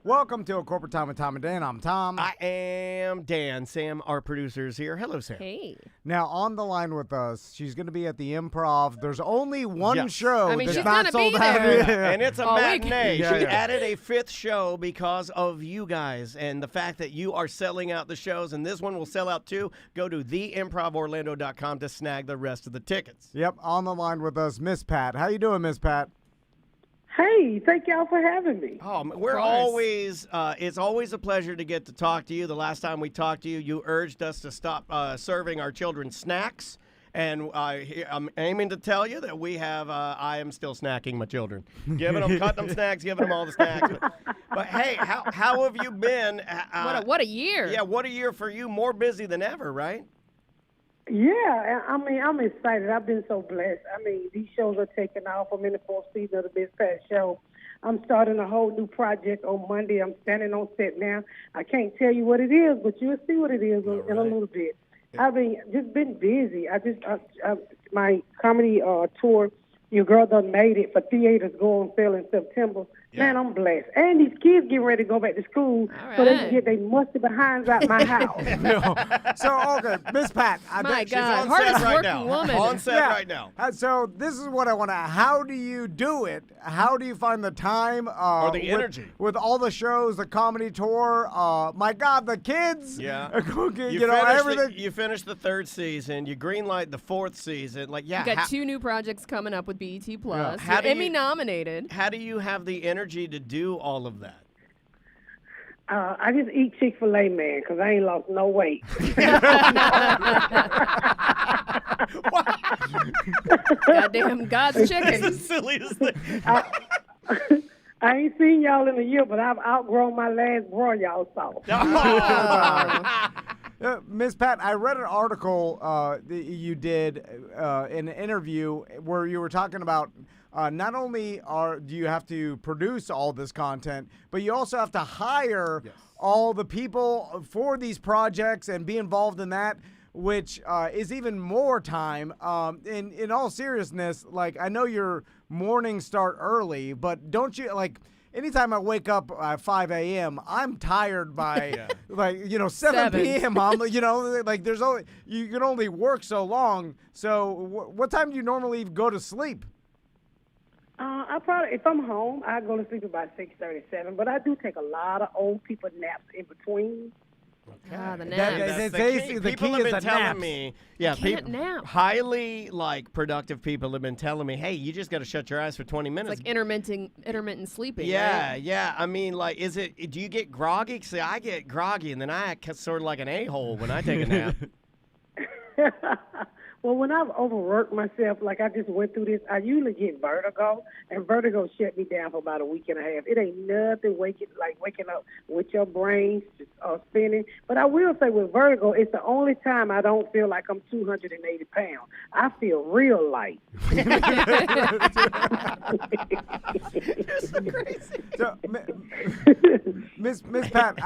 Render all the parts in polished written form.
Welcome to A Corporate Time with Tom and Dan. I'm Tom. I am Dan. Sam, our producer's here. Hello, Sam. Hey. Now, on the line with us, she's going to be at the Improv. There's only one show she's that's gonna not be sold out. there. Yeah. And it's a All week. matinee. Yeah, She yeah. added a fifth show because of you guys and the fact that you are selling out the shows, and this one will sell out too. Go to theimprovorlando.com to snag the rest of the tickets. Yep, on the line with us, Miss Pat. How you doing, Miss Pat? Hey, thank y'all for having me. Oh, we're always, it's always a pleasure to get to talk to you. The last time we talked to you, you urged us to stop serving our children snacks. And I'm aiming to tell you that we have, I am still snacking my children. Cutting them snacks, giving them all the snacks. But hey, how have you been? What a year. Yeah, what a year for you. More busy than ever, right? Yeah, I mean, I'm excited. I've been so blessed. I mean, these shows are taking off. I'm in the fourth season of the Miss Pat show. I'm starting a whole new project on Monday. I'm standing on set now. I can't tell you what it is, but you'll see what it is in a little bit. I've just been busy. My comedy tour, Your Girl Done Made It, for theaters go on sale in September. Yeah. Man, I'm blessed. And these kids getting ready to go back to school so they can get their musty behinds out my house. So, okay, Miss Pat. My She's God, on hardest set right working now. woman. On set right now. So this is what I want to. How do you do it? How do you find the time? Or the energy. With all the shows, the comedy tour. My God, the kids. Yeah. Everything. You finished the third season. You greenlight the fourth season. You got two new projects coming up with BET Plus. How do Emmy nominated. How do you have the energy to do all of that? I just eat Chick-fil-A, man, because I ain't lost no weight. Goddamn God's chicken. That's the silliest thing. I ain't seen y'all in a year, but I've outgrown my last bra y'all saw. Miss Pat, I read an article that you did in an interview where you were talking about not only do you have to produce all this content, but you also have to hire all the people for these projects and be involved in that, which is even more time. In all seriousness, like, I know your mornings start early, but don't you, like, anytime I wake up at 5 a.m., I'm tired by, 7 p.m. There's only, you can only work so long. So what time do you normally go to sleep? If I'm home, I go to sleep about 6:37, but I do take a lot of old people naps in between. Okay. The naps. People have been telling me, nap. highly productive people have been telling me, hey, you just got to shut your eyes for 20 minutes. It's like intermittent sleeping. Yeah, right? yeah. I mean, do you get groggy? See, I get groggy, and then I act sort of like an a-hole when I take a nap. Well, when I've overworked myself, like I just went through this, I usually get vertigo, and vertigo shut me down for about a week and a half. It ain't nothing waking up with your brain spinning. But I will say with vertigo, it's the only time I don't feel like I'm 280 pounds. I feel real light. That's so crazy. So, Miss Pat,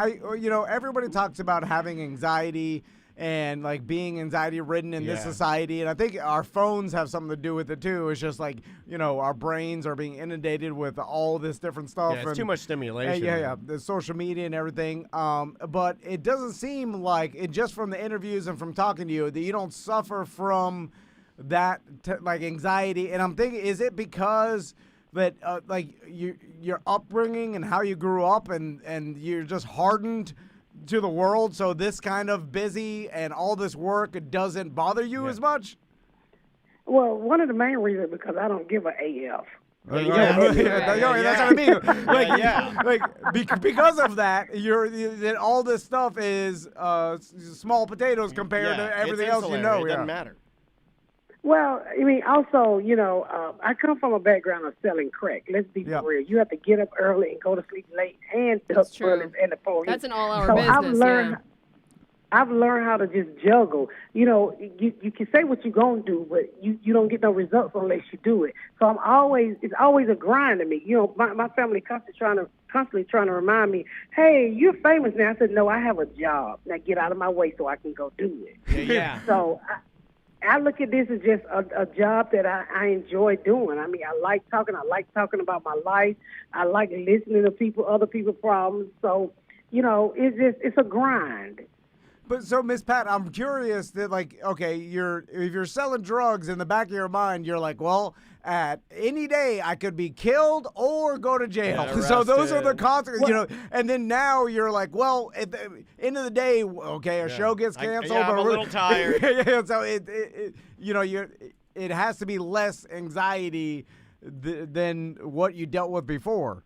everybody talks about having anxiety and being anxiety ridden in this society, and I think our phones have something to do with it too. It's just our brains are being inundated with all this different stuff. Yeah, it's too much stimulation. The social media and everything. But it doesn't seem like just from the interviews and from talking to you that you don't suffer from that anxiety. And I'm thinking, is it because that your upbringing and how you grew up and you're just hardened to the world, so this kind of busy and all this work doesn't bother you as much? Well, one of the main reasons because I don't give a AF. That's what I mean. Because of that, all this stuff is small potatoes compared to everything else you know. It doesn't matter. Well, I mean, also, I come from a background of selling crack. Let's be real. You have to get up early and go to sleep late and duck bullets and the police. That's an all-hour business. I've learned how to just juggle. You can say what you're going to do, but you don't get no results unless you do it. So it's always a grind to me. My family constantly trying to remind me, hey, you're famous now. I said, no, I have a job. Now get out of my way so I can go do it. Yeah. So I look at this as just a job that I enjoy doing. I mean, I like talking. I like talking about my life. I like listening to other people's problems. So, it's a grind. But so, Miss Pat, I'm curious that, like, okay, if you're selling drugs, in the back of your mind, you're like, well, at any day I could be killed or go to jail. So those are the consequences, And then now you're like, well, at the end of the day, okay, a show gets canceled. I'm a little tired. So it has to be less anxiety than what you dealt with before.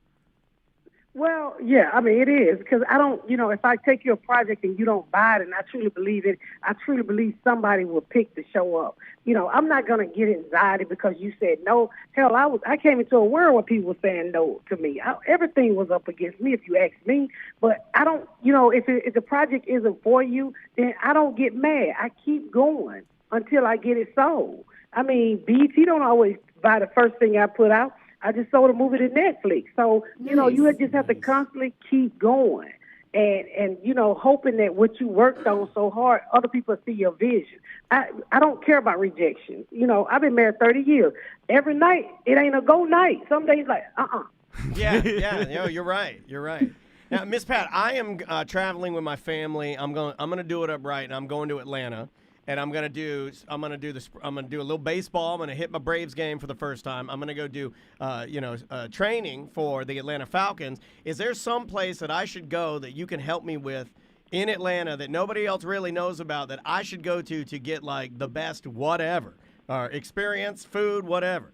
Well, yeah, I mean, it is, because I don't, if I take your project and you don't buy it, and I truly believe it, I truly believe somebody will pick to show up. I'm not going to get anxiety because you said no. Hell, I came into a world where people were saying no to me. Everything was up against me, if you ask me. But I don't, if the project isn't for you, then I don't get mad. I keep going until I get it sold. I mean, BT don't always buy the first thing I put out. I just sold a movie to Netflix. So, you just have to constantly keep going and hoping that what you worked on so hard, other people see your vision. I don't care about rejection. I've been married 30 years. Every night, it ain't a go night. Some days like, Yeah, you're right. Now, Miss Pat, I am traveling with my family. I'm gonna do it up right, and I'm going to Atlanta. And I'm gonna do a little baseball. I'm gonna hit my Braves game for the first time. I'm gonna go do training for the Atlanta Falcons. Is there some place that I should go that you can help me with in Atlanta that nobody else really knows about that I should go to get like the best whatever experience, food, whatever?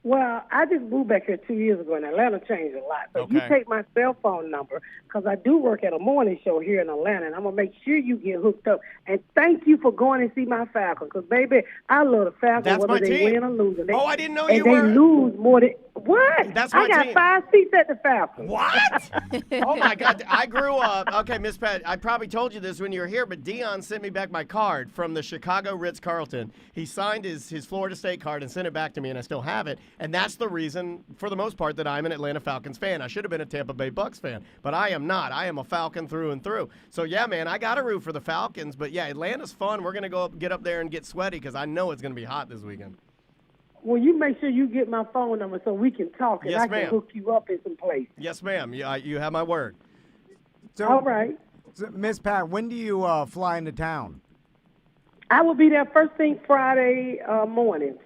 Well, I just moved back here 2 years ago, and Atlanta changed a lot. But you take my cell phone number, because I do work at a morning show here in Atlanta, and I'm going to make sure you get hooked up. And thank you for going and see my Falcons, because, baby, I love the Falcons, That's whether my they team. win or lose. I didn't know you were. And they lose more than... What? That's my I got team. 5 seats at the Falcons. What? Oh, my God. I grew up. Okay, Miss Pat, I probably told you this when you were here, but Dion sent me back my card from the Chicago Ritz-Carlton. He signed his Florida State card and sent it back to me, and I still have it. And that's the reason, for the most part, that I'm an Atlanta Falcons fan. I should have been a Tampa Bay Bucks fan, but I am not. I am a Falcon through and through. So, yeah, man, I got to root for the Falcons. But, yeah, Atlanta's fun. We're going to get up there and get sweaty because I know it's going to be hot this weekend. Well, you make sure you get my phone number so we can talk, and Yes, I can hook you up in some place. Yes, ma'am. You have my word. So, all right. So, Miss Pat, when do you fly into town? I will be there first thing Friday morning.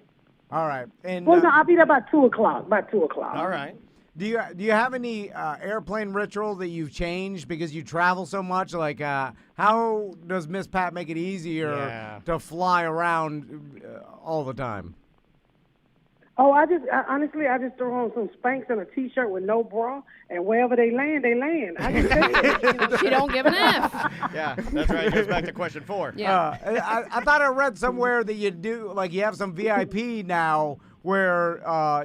All right. And no, I'll be there about 2 o'clock. All right. Do you have any airplane ritual that you've changed because you travel so much? Like, how does Miss Pat make it easier to fly around all the time? Oh, I just throw on some Spanx and a T-shirt with no bra, and wherever they land, they land. I just She don't give an F. Yeah, that's right. It goes back to question 4. Yeah. I thought I read somewhere that you do, like, you have some VIP now where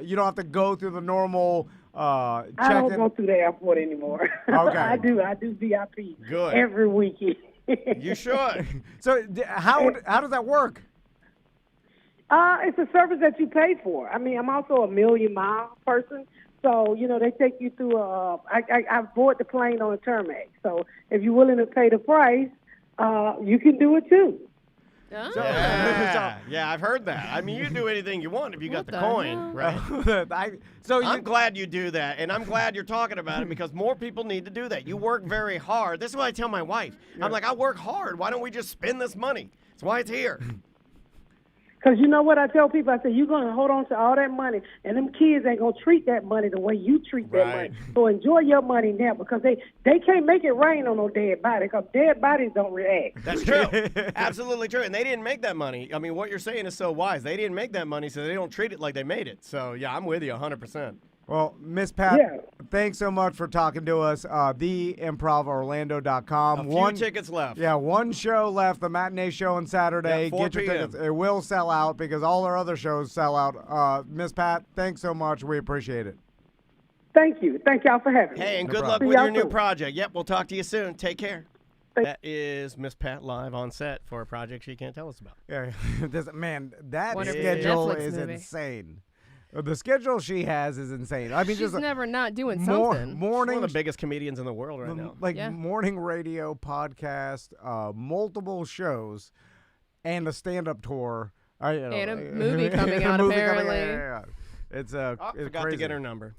you don't have to go through the normal check-in. I don't go through the airport anymore. Okay. I do VIP. Good. Every weekend. You should. So how does that work? It's a service that you pay for. I mean, I'm also a million-mile person. So, they take you through I board the plane on a tarmac. So if you're willing to pay the price, you can do it too. Oh. Yeah, I've heard that. I mean, you do anything you want if you got the coin, right? I'm glad you do that, and I'm glad you're talking about it because more people need to do that. You work very hard. This is what I tell my wife. Yeah. I'm like, I work hard. Why don't we just spend this money? That's why it's here. Because you know what I tell people? I say, you're going to hold on to all that money, and them kids ain't going to treat that money the way you treat that money. So enjoy your money now because they can't make it rain on no dead body because dead bodies don't react. That's true. Absolutely true. And they didn't make that money. I mean, what you're saying is so wise. They didn't make that money, so they don't treat it like they made it. So, yeah, I'm with you 100%. Well, Miss Pat, thanks so much for talking to us. TheImprovOrlando.com. A few tickets left. Yeah, one show left, the matinee show on Saturday. 4 Get your tickets. It will sell out because all our other shows sell out. Miss Pat, thanks so much. We appreciate it. Thank you. Thank y'all for having me. Hey, and good luck with your new project. Yep, we'll talk to you soon. Take care. That is Miss Pat live on set for a project she can't tell us about. Yeah, man, that Wonderful schedule Netflix is movie. insane. The schedule she has is insane. I mean, She's just never not doing morning, something. She's one of the biggest comedians in the world right now. Like morning radio, podcast, multiple shows. and a stand-up tour. And a movie coming out, apparently. Yeah. It's I it's forgot crazy. to get her number.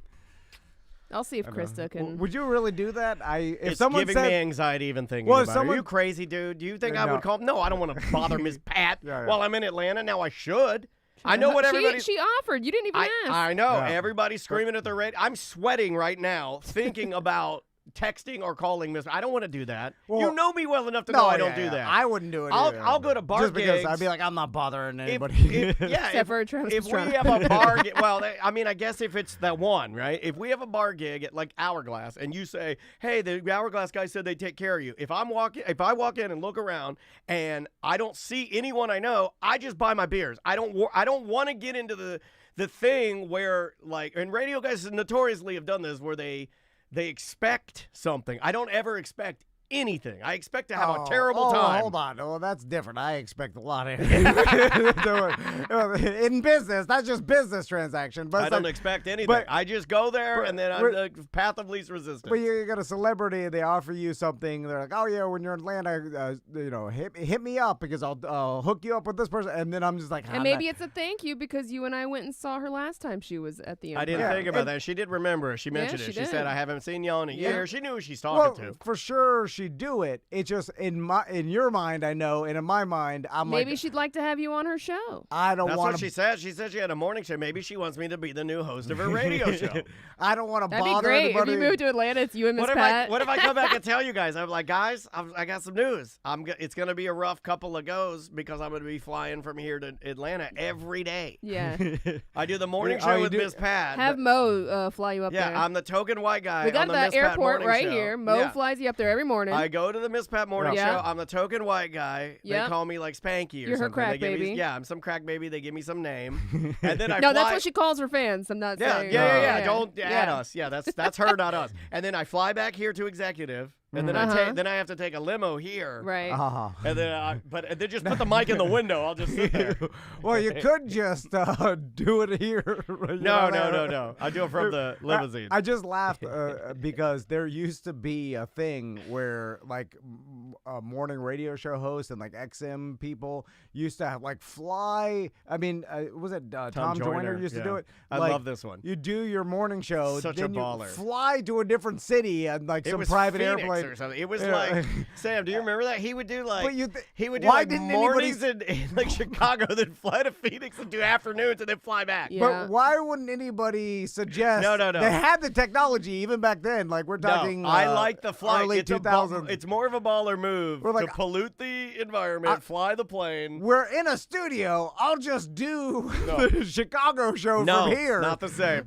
I'll see if Krista can. Would you really do that? If It's someone giving said, me anxiety even thinking Well, about it. someone- Are you crazy, dude? Do you think I No. would call? No, I don't want to bother Miss Pat Yeah. while I'm in Atlanta. Now I should. I know what everybody. She offered. You didn't even ask. I know. Yeah. Everybody's screaming at their radio. I'm sweating right now thinking about texting or calling Miss. I don't want to do that. Well, you know me well enough to know I don't do yeah. that. I wouldn't do it. either. I'll go to bar just because gigs. I'd be like, I'm not bothering anybody. Except for Travis if we Pastrana. have a bar gig, well, I mean, I guess if it's that one, right? If we have a bar gig at like Hourglass, and you say, "Hey, the Hourglass guy said they'd take care of you." If I walk in and look around and I don't see anyone I know, I just buy my beers. I don't want to get into the thing where like, and radio guys notoriously have done this where they expect something. I don't ever expect anything. I expect to have a terrible time. Hold on. Oh, that's different. I expect a lot of in business. That's just business transaction. But I it's don't like, expect anything. but- I just go there, and then I'm we're- the path of least resistance. but you got a celebrity, they offer you something. They're like, "Oh yeah, when you're in Atlanta, hit me up because I'll hook you up with this person." And then I'm just like, And maybe it's a thank you because you and I went and saw her last time she was at the Improv. I didn't Yeah, think about and- that. She did remember it. She mentioned she it. She did. said, "I haven't seen y'all in a Yeah. year." She knew who she's well, talking to. for sure she'd do it. It's just in your mind, I know, and in my mind, I'm Maybe like, she'd like to have you on her show. I don't That's want what she said. She said she had a morning show. Maybe she wants me to be the new host of her radio show. I don't want to That'd be bother great. anybody. If you moved to Atlanta, it's you and Miss What Pat. if I come back and tell you guys? I'm like, guys, I got some news. It's going to be a rough couple of goes because I'm going to be flying from here to Atlanta every day. Yeah. I do the morning Oh, show you with do- Miss Pat. Have Mo fly you up yeah, there. I'm the token white guy. We got on the the Miss Pat airport morning right show. here. Mo Yeah. flies you up there every morning. I go to the Miss Pat morning Yeah. show. I'm the token white guy. Yep. They call me like Spanky or You're her something. crack They give me- baby. yeah, I'm some crack baby. They give me some name, and then I no, fly. that's what she calls her fans. I'm not Yeah, saying. yeah. Don't add us. Yeah, that's her, not us. And then I fly back here to executive, and then then I have to take a limo here. Right. And then, and then just put the mic in the window. I'll just sit there. Well, you could just do it here. No. I do it from the limousine. I just laughed because there used to be a thing where like morning radio show hosts and like XM people used to have like fly. I mean, was it Tom Joyner used to do it? I Like, love this one. You do your morning show, Such a then you baller. fly to a different city and like It some was private Phoenix airplane or something. It was Yeah. like Sam. Do you remember that he would do like But he would do why like didn't anybody- mornings in like Chicago, then fly to Phoenix and do afternoons, and then fly back. Yeah. But why wouldn't anybody suggest? No. They had the technology even back then. Like we're talking. No, I like the flight. Early It's 2000s. it's more of a baller move We're like, to pollute the environment, fly the plane. We're in a studio. I'll just do the Chicago show No, from here. not the same.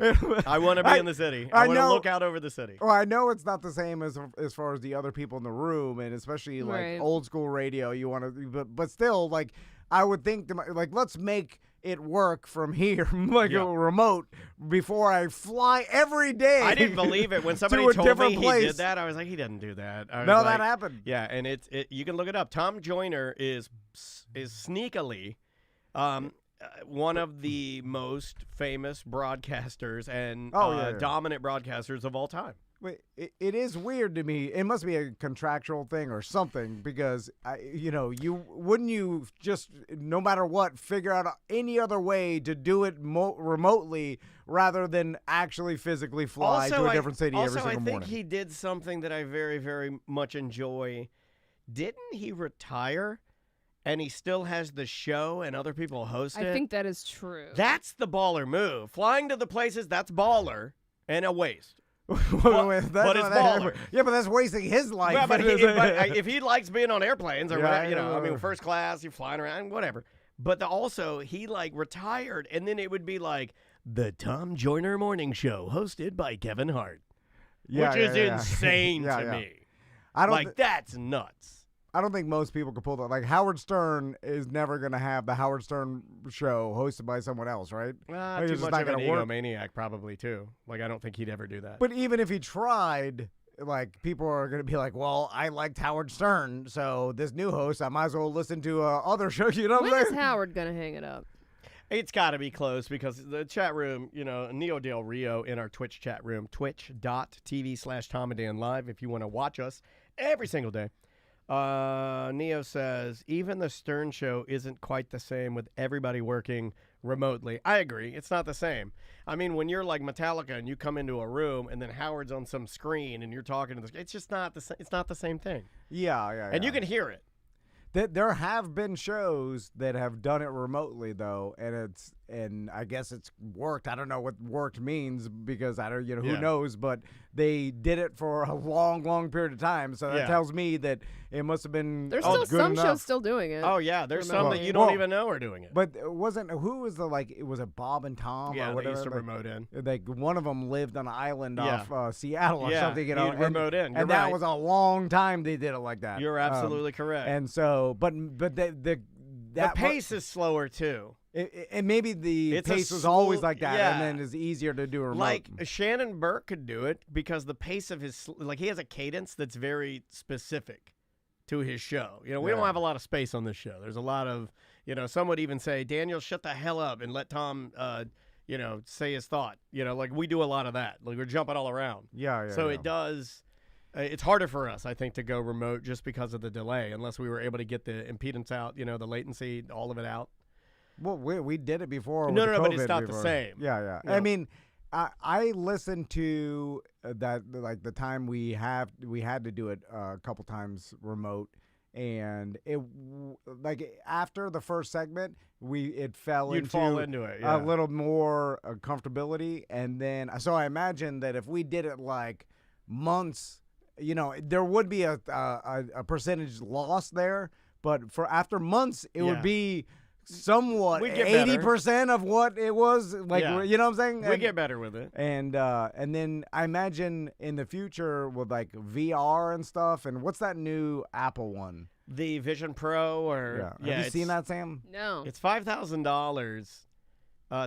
I want to be in the city. I want to look out over the city. Well, I know it's not the same as far as the other people in the room, and especially like Right. old school radio. You want to, but still, like I would think, like let's make it work from here, like Yeah. a remote, before I fly every day. I didn't believe it when somebody to a told me different he place. did that. I was like, he doesn't do that. I was No, like, that happened. Yeah, and you can look it up. Tom Joyner is sneakily one of the most famous broadcasters and dominant broadcasters of all time. Wait, it is weird to me. It must be a contractual thing or something because you just no matter what figure out any other way to do it remotely rather than actually physically fly to a different city every single I think morning. he did something that I very, very much enjoy. Didn't he retire? And he still has the show and other people host it? I think that is true. That's the baller move. Flying to the places, that's baller and a waste. But it's baller. Yeah, but that's wasting his life. Well, but if he likes being on airplanes or whatever, I mean, first class, you're flying around, whatever. But also, he like retired, and then it would be like the Tom Joyner Morning Show, hosted by Kevin Hart, which is insane to me. I don't that's nuts. I don't think most people could pull that. Like Howard Stern is never going to have the Howard Stern show hosted by someone else, right? Too it's much not of an gonna work. egomaniac, probably too. Like I don't think he'd ever do that. But even if he tried, like people are going to be like, "Well, I liked Howard Stern, so this new host, I might as well listen to other shows." You know what When I'm is saying? Howard gonna hang it up? It's got to be close because the chat room, Neo Del Rio in our Twitch chat room, twitch.tv/TomandDanLive if you want to watch us every single day. Neo says, even the Stern Show isn't quite the same with everybody working remotely. I agree. It's not the same. I mean, when you're like Metallica and you come into a room and then Howard's on some screen and you're talking to it's just not it's not the same thing. Yeah. And you can hear it. There have been shows that have done it remotely though, and I guess it's worked. I don't know what worked means because I don't, who knows, but they did it for a long period of time. So that tells me that it must have been There's still good some enough. shows still doing it. Oh yeah, there's some that you don't even know are doing it. But who was was it Bob and Tom yeah, or whatever? They used to remote in. Like one of them lived on an island off Seattle or something, and remote in. And that was a long time they did it like that. You're absolutely correct. And so, but the pace is slower too. And maybe the pace was always like that, and then it's easier to do remote. Like Shannon Burke could do it because the pace of his he has a cadence that's very specific to his show. We don't have a lot of space on this show. There's a lot of some would even say, Daniel, shut the hell up and let Tom say his thought. Like we do a lot of that. Like we're jumping all around. So it does. It's harder for us, I think, to go remote just because of the delay, unless we were able to get the impedance out, the latency, all of it out. Well, we did it before. No, but it's not the same. Yeah. I mean, I listened to that like the time we had to do it a couple times remote, and it like after the first segment it fell into it a little more comfortability, and then so I imagine that if we did it like months, there would be a percentage loss there, but for after months it would be somewhat 80% of what it was like. You know what I'm saying? We get better with it, and then I imagine in the future with like VR and stuff. And what's that new Apple one? The Vision Pro, or have you seen that, Sam? No, it's $5,000.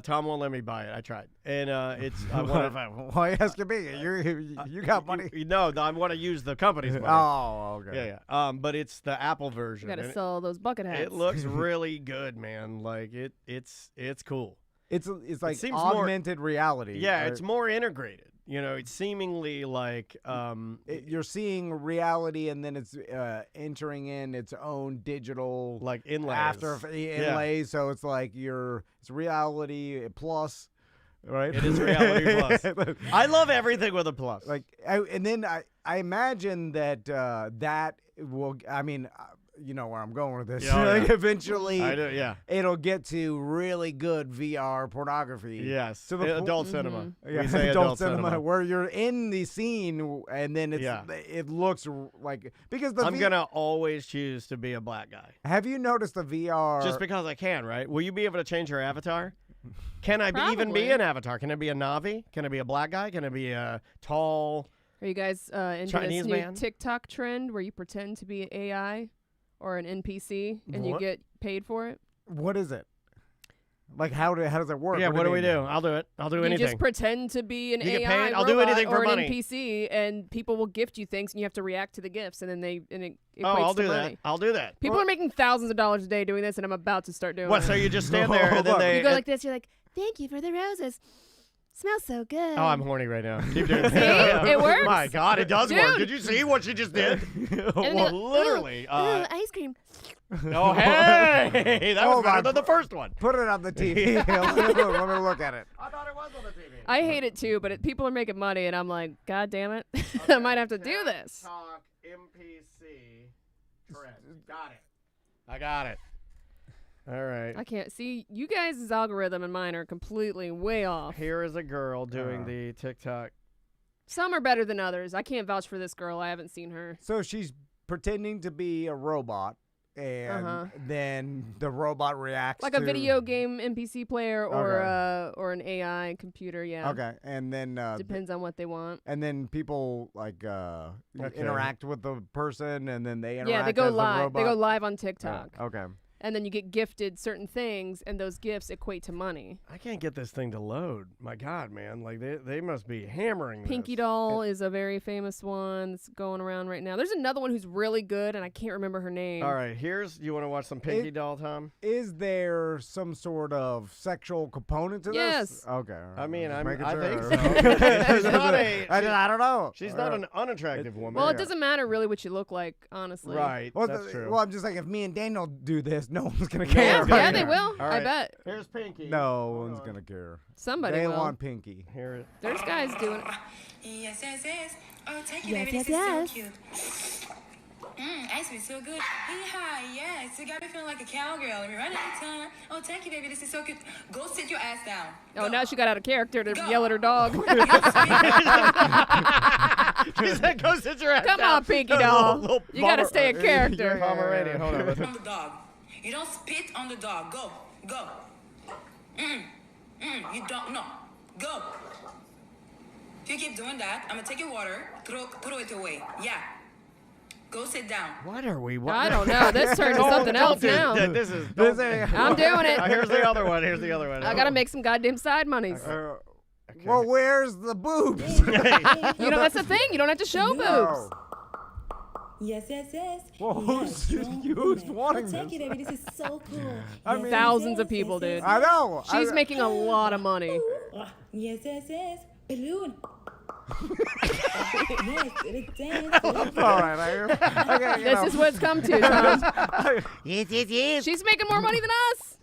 Tom won't let me buy it. I tried, and it's. Why you asking me? You got money? No, I want to use the company's money. Oh, okay. Yeah. But it's the Apple version. You gotta sell those bucket hats. It looks really good, man. Like it's cool. It's like augmented reality. Yeah, right? it's more integrated. It's seemingly like you're seeing reality, and then it's entering in its own digital like inlays. After inlays. So it's like it's reality plus, right? It is reality plus. I love everything with a plus. And then I imagine that that will. I mean. You know where I'm going with this. Eventually, it'll get to really good VR pornography. Yes, to the adult cinema. Yeah, we say adult cinema, where you're in the scene, and then it looks like because I'm gonna always choose to be a black guy. Have you noticed the VR? Just because I can, right? Will you be able to change your avatar? Can I even be an avatar? Can I be a Navi? Can I be a black guy? Can I be a tall? Are you guys into Chinese this new man? TikTok trend where you pretend to be an AI? Or an NPC, and you get paid for it? What is it? Like, how does it work? Yeah, what do we do? I'll do it. I'll do anything. You just pretend to be an AI paid? I'll robot do anything for or money. an NPC, and people will gift you things, and you have to react to the gifts, and then it equates I'll to do money. that. I'll do that. People are making thousands of dollars a day doing this, and I'm about to start doing it. So you just stand there, and then you go like this, you're like, thank you for the roses. Smells so good. Oh, I'm horny right now. Keep doing it. See? It works? My God, it does work. Did you see what she just did? Literally. Ice cream. Oh, hey! That was better than the first one. Put it on the TV. Let me look at it. I thought it was on the TV. I hate it too, but people are making money, and I'm like, God damn it. I might have to do this. Talk MPC trend. Got it. I got it. All right. I can't see. You guys' algorithm and mine are completely way off. Here is a girl doing the TikTok. Some are better than others. I can't vouch for this girl. I haven't seen her. So she's pretending to be a robot, and then the robot reacts like a video game NPC player or an AI computer. Yeah. Okay, and then depends on what they want. And then people interact with the person, and then they interact. Yeah, they go as live. the robot. They go live on TikTok. Okay. and then you get gifted certain things, and those gifts equate to money. I can't get this thing to load. My God, man. Like, they must be hammering Pinky this. Doll is a very famous one that's going around right now. There's another one who's really good, and I can't remember her name. All right, you want to watch some Pinky Doll, Tom? Is there some sort of sexual component to Yes. this? Okay. all right. I mean, Just I making think sure. so. She's not I don't know. She's not an unattractive woman. Well, it doesn't matter really what you look like, honestly. Right, Well, that's true. Well, I'm just like, if me and Daniel do this, no one's gonna Yeah, care. yeah, they will. All I right. bet. Here's Pinky. No Hold one's on. gonna care. Somebody They will. want Pinky. Hear it. There's guys doing it. Yes, yes, yes. Oh, thank you, Yes, baby. yes, This yes. is so cute. Ice cream, so good. Hi, yes. You got me feeling like a cowgirl. Let me run out of time. Oh, thank you, baby. This is so cute. Go sit your ass down. Oh, Go. now she got out of character to Go. yell at her dog. She said, go sit your ass Come down. on, Pinky Doll. Little You gotta stay in character. Pomeranian. Hold on. On the dog. You don't spit on the dog. Go. Go. You don't. No. Go. If you keep doing that, I'm gonna take your water, throw it away. Yeah. Go sit down. What are we? I don't know. This turned to something else now. This is. I'm doing it. Here's the other one. Here's the other one. I gotta make some goddamn side monies. Well, where's the boobs? You know, that's the thing. You don't have to show boobs. No. Yes, yes, yes. Well, Yes, who's wanting oh, thank you, this? baby. This is so cool. I mean- Thousands of people, dude. I know. She's making a lot of money. Yes, yes, yes. Balloon. Yes, it is All right. Okay, This is what's come to, Tom. Yes, yes, yes. She's making more money than us.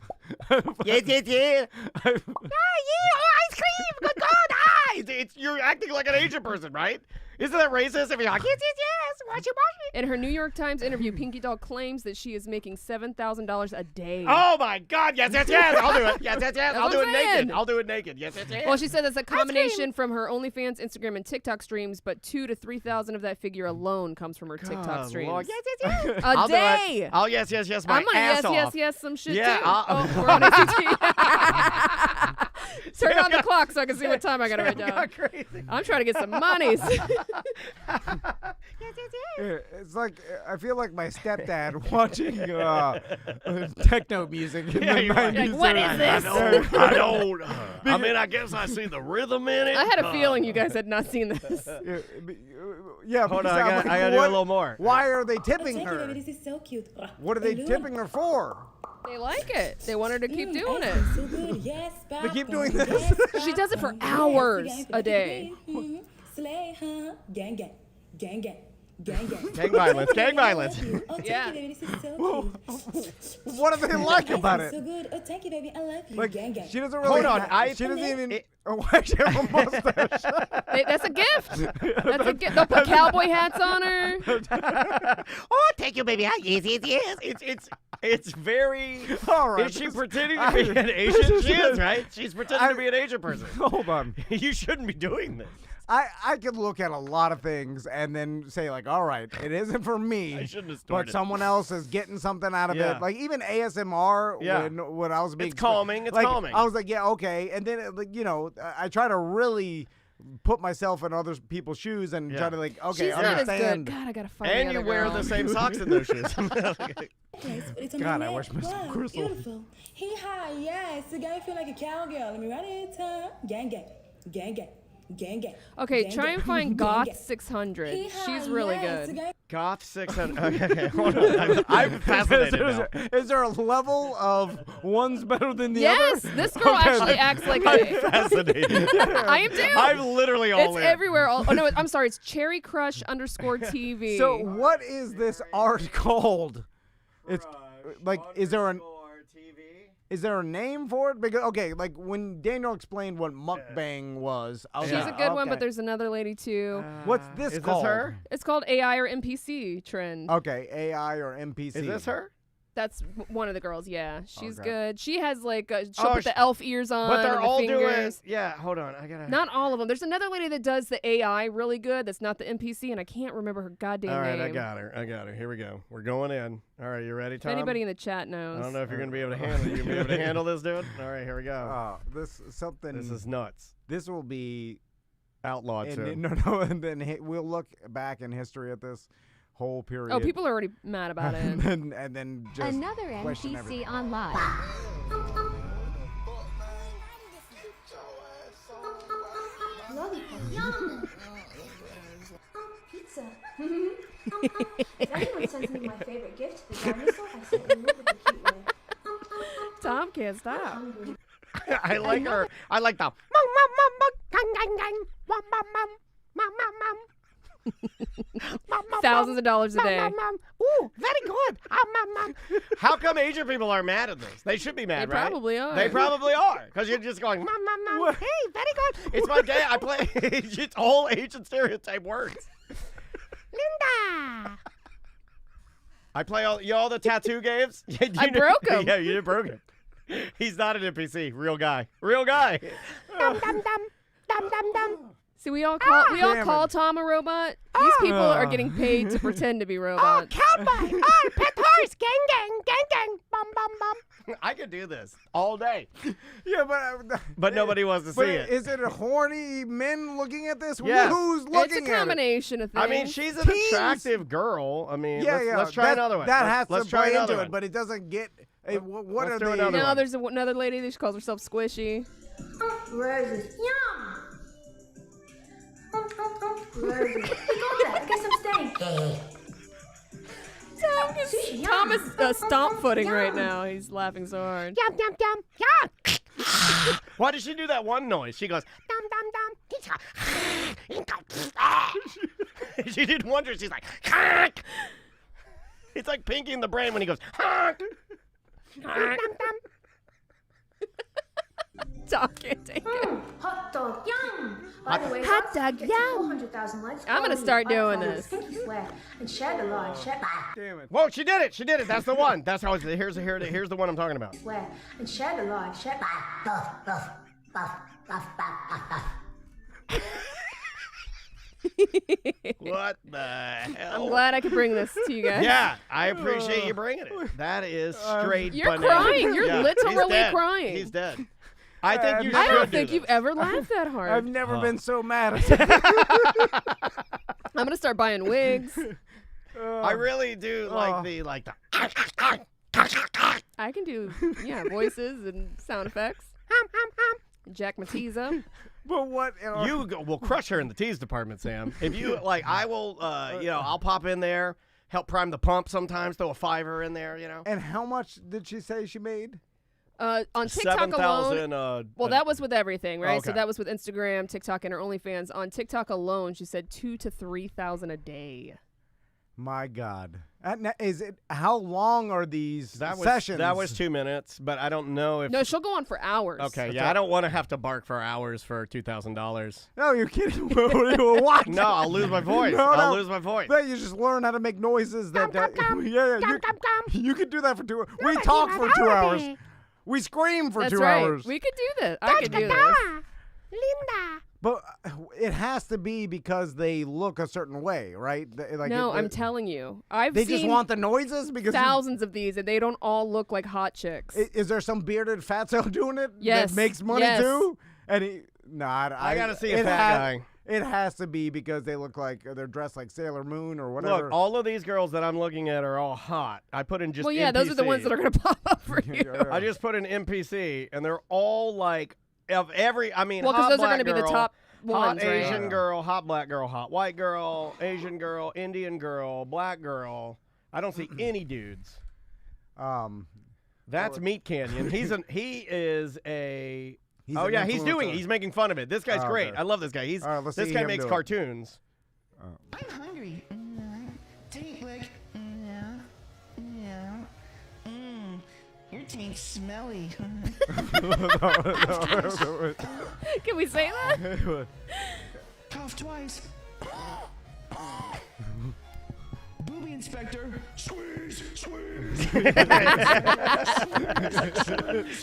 Yes, yes, yes. Oh, ice cream. Good God. You're acting like an Asian person, right? Isn't that racist if you're like, yes, yes, yes. Watch your money. In her New York Times interview, Pinky Doll claims that she is making $7,000 a day. Oh, my God. Yes, yes, yes. I'll do it. Yes, yes, yes. I'll That's do what it I'm naked. saying. I'll do it naked. Yes, yes, yes. Well, she said it's a combination from her OnlyFans, Instagram, and TikTok streams, but 2,000 to 3,000 of that figure alone comes from her TikTok God, streams. Lord. Yes, yes, yes. A I'll do day. it. Oh, yes, yes, yes. My I'm gonna ass yes, off. yes, some shit Yeah, too. I'll- We're on ACT. Turn on the clock so I can see what time I gotta write down. Got crazy. I'm trying to get some monies. It's like I feel like my stepdad watching techno music in the you're right. 90s. Like, what is this? I don't. I mean, I guess I see the rhythm in it. I had a feeling you guys had not seen this. Yeah, Hold because on, I'm I like, gotta do a what- little more. Why are they Oh, tipping thank you, baby. her? This is so cute. What are they Balloon. tipping her for? They like it. They want her to keep doing Ice it. cream, so good. Yes, They keep popcorn. doing this? Yes, She does it for popcorn. hours Yes, a day. Slay, huh? Gang, gang. Gang, gang. Gang, gang. Gang violence. Gang violence. Oh, thank Yeah. you, baby. This is so cute. What do they like Ice about cream, it? So good. Oh, thank you, baby. I love you. Like, gang, gang. she doesn't really. Hold on, She doesn't even. It- Why she have a mustache? That's a gift. That's a gift. They'll put cowboy hats on her. Oh, thank you, baby. Yes, yes, yes. It's very. All right. Is she pretending to be an Asian? She is, right? She's pretending to be an Asian person. Hold on. You shouldn't be doing this. I could look at a lot of things and then say like, all right, it isn't for me. I shouldn't have but started. someone else is getting something out of Yeah. it. Like even ASMR Yeah. when I was being calming, it's like, calming. I was like, yeah, okay. And then like, you know, I try to really put myself in other people's shoes and Yeah. try to like, okay, She's not as good. understand. God, I gotta find And the you other wear girl. the same socks in those shoes. It's God, I wish Miss wow, Crystal- Beautiful. Hee haw, yes. The guy feel like a cowgirl. Let me run it. Gang, gang. Gang, gang. Gang, gang. Okay, Gang, try gang. and find Gang, Goth gang. 600. Hee haw, She's really yes. The good. guy Goth 600. Okay, hold on. I'm fascinated now. Is there a level of one's better than the Yes, other? this girl actually acts like I'm a. fascinated. I am too. I'm literally all It's in. everywhere. Oh no, I'm sorry. It's Cherry Crush _TV. So what is this art called? It's like, is there a name for it? Because okay, like when Daniel explained what mukbang was, I was she's like, a good one, okay. but there's another lady too. What's this Is called? this her? It's called AI or NPC trend. Okay, AI or NPC. Is this her? That's one of the girls. Yeah, she's Okay. good. She has like she'll Oh, put the elf ears on. But they're and the all doing. fingers. Yeah, hold on. I gotta. Not all of them. There's another lady that does the AI really good. That's not the NPC, and I can't remember her goddamn All right, name. I got her. Here we go. We're going in. All right, you ready, If Tom? anybody in the chat knows. I don't know if you're gonna be able to handle. You gonna be able to handle this, dude? All right, here we go. This something. This is nuts. This will be. Outlawed soon. No, and then we'll look back in history at this. whole period. Oh, people are already mad about it. and then just Another question NPC everything. on live. Yum! Pizza. If anyone sends me my favorite gift, the dinosaur, I simply move with the cute way. Tom can't stop. I like her. I like the Thousands of dollars a day. Ooh, very good. How come Asian people are mad at this? They should be mad, They right? probably are. They probably are, because you're just going, hey, very good. It's my day. I play. It's all Asian stereotype words. Linda. I play all the tattoo games. I broke him. Yeah, you broke him. He's not an NPC. Real guy. Real guy. Dum dum dum dum dum dum. See, we all call Tom a robot. These people are getting paid to pretend to be robots. Cowboy! Oh, pet horse! Gang, gang, gang, gang! Bum, bum, bum! I could do this all day. Yeah, But nobody wants to see it. Is it a horny men looking at this? Yes. Who's looking It's a combination of things. I mean, she's an attractive girl. I mean, let's try another one. That has let's to try play another into one. it, but it doesn't get. What Let's are do they? another No, one. there's another lady that she calls herself Squishy. Roses. Yum! Roses. Hey, go there. I guess I'm staying. Sushi, Tom yum. is stomp footing right now. He's laughing so hard. Yum, yum, yum, yum. Why does she do that one noise? She goes, dum, dum, dum. She did wonder. She's like, honk. It's like Pinky in the Brain when he goes, honk. Honk. Tom can't take it. Hot dog, yum! By the way, Hot dog, get yum. 400,000 likes. I'm gonna follow start me, doing follow this. Stinky Swear, and share the live, share Damn it. Whoa, she did it. She did it. That's the one. That's how it's, here's the one I'm talking about. swear, and share the live, share. What the hell? I'm glad I could bring this to you guys. Yeah, I appreciate you bringing it. That is straight You're bananas. crying. You're Yeah, literally he's dead. crying. He's dead. I think you should I don't do think this. you've ever laughed that hard. I've never been so mad at it. I'm gonna start buying wigs. I really do like the I can do voices and sound effects. Jack Matizza. But what? will crush her in the tease department, Sam. If you like, I will. I'll pop in there, help prime the pump sometimes. Throw a $5 in there. And how much did she say she made? On TikTok alone. 7,000. Well, that was with everything, right? So Okay. that was with Instagram, TikTok, and her OnlyFans. On TikTok alone, she said 2,000 to 3,000 a day. My God. Is it? How long are these sessions? That was 2 minutes, but I don't know if. No, she'll go on for hours. Okay, yeah, I don't want to have to bark for hours for $2,000. No, you're kidding. What? No, I'll lose my voice. No, I'll no. lose my voice. But you just learn how to make noises that. You could do that for 2 hours. We talk for 2 hours. We scream for That's 2 right. hours. We could do this. I could do this. Linda. But it has to be because they look a certain way, right? I'm telling you. I've They seen just want the noises because thousands of these, and they don't all look like hot chicks. Is there some bearded fatso doing it? Yes. That makes money Yes. too. And I gotta see a fat guy. It has to be because they look like they're dressed like Sailor Moon or whatever. Look, all of these girls that I'm looking at are all hot. I put in just well, yeah, NPC. those are the ones that are going to pop up for you. I just put in NPC, and they're all like of every. I mean, Well, because those are going to be the top hot ones, right? Asian girl, hot black girl, hot white girl, Asian girl, Indian girl, black girl. I don't see any dudes. That's Meat Canyon. He is a. He's oh an yeah, he's doing it. influencer. He's making fun of it. This guy's great. Okay. I love this guy. All right, let's This see guy him makes do it. cartoons. I'm hungry. Taint lick. Your taint's smelly. Can we say that? Cough twice. Booby inspector. Squeeze, squeeze.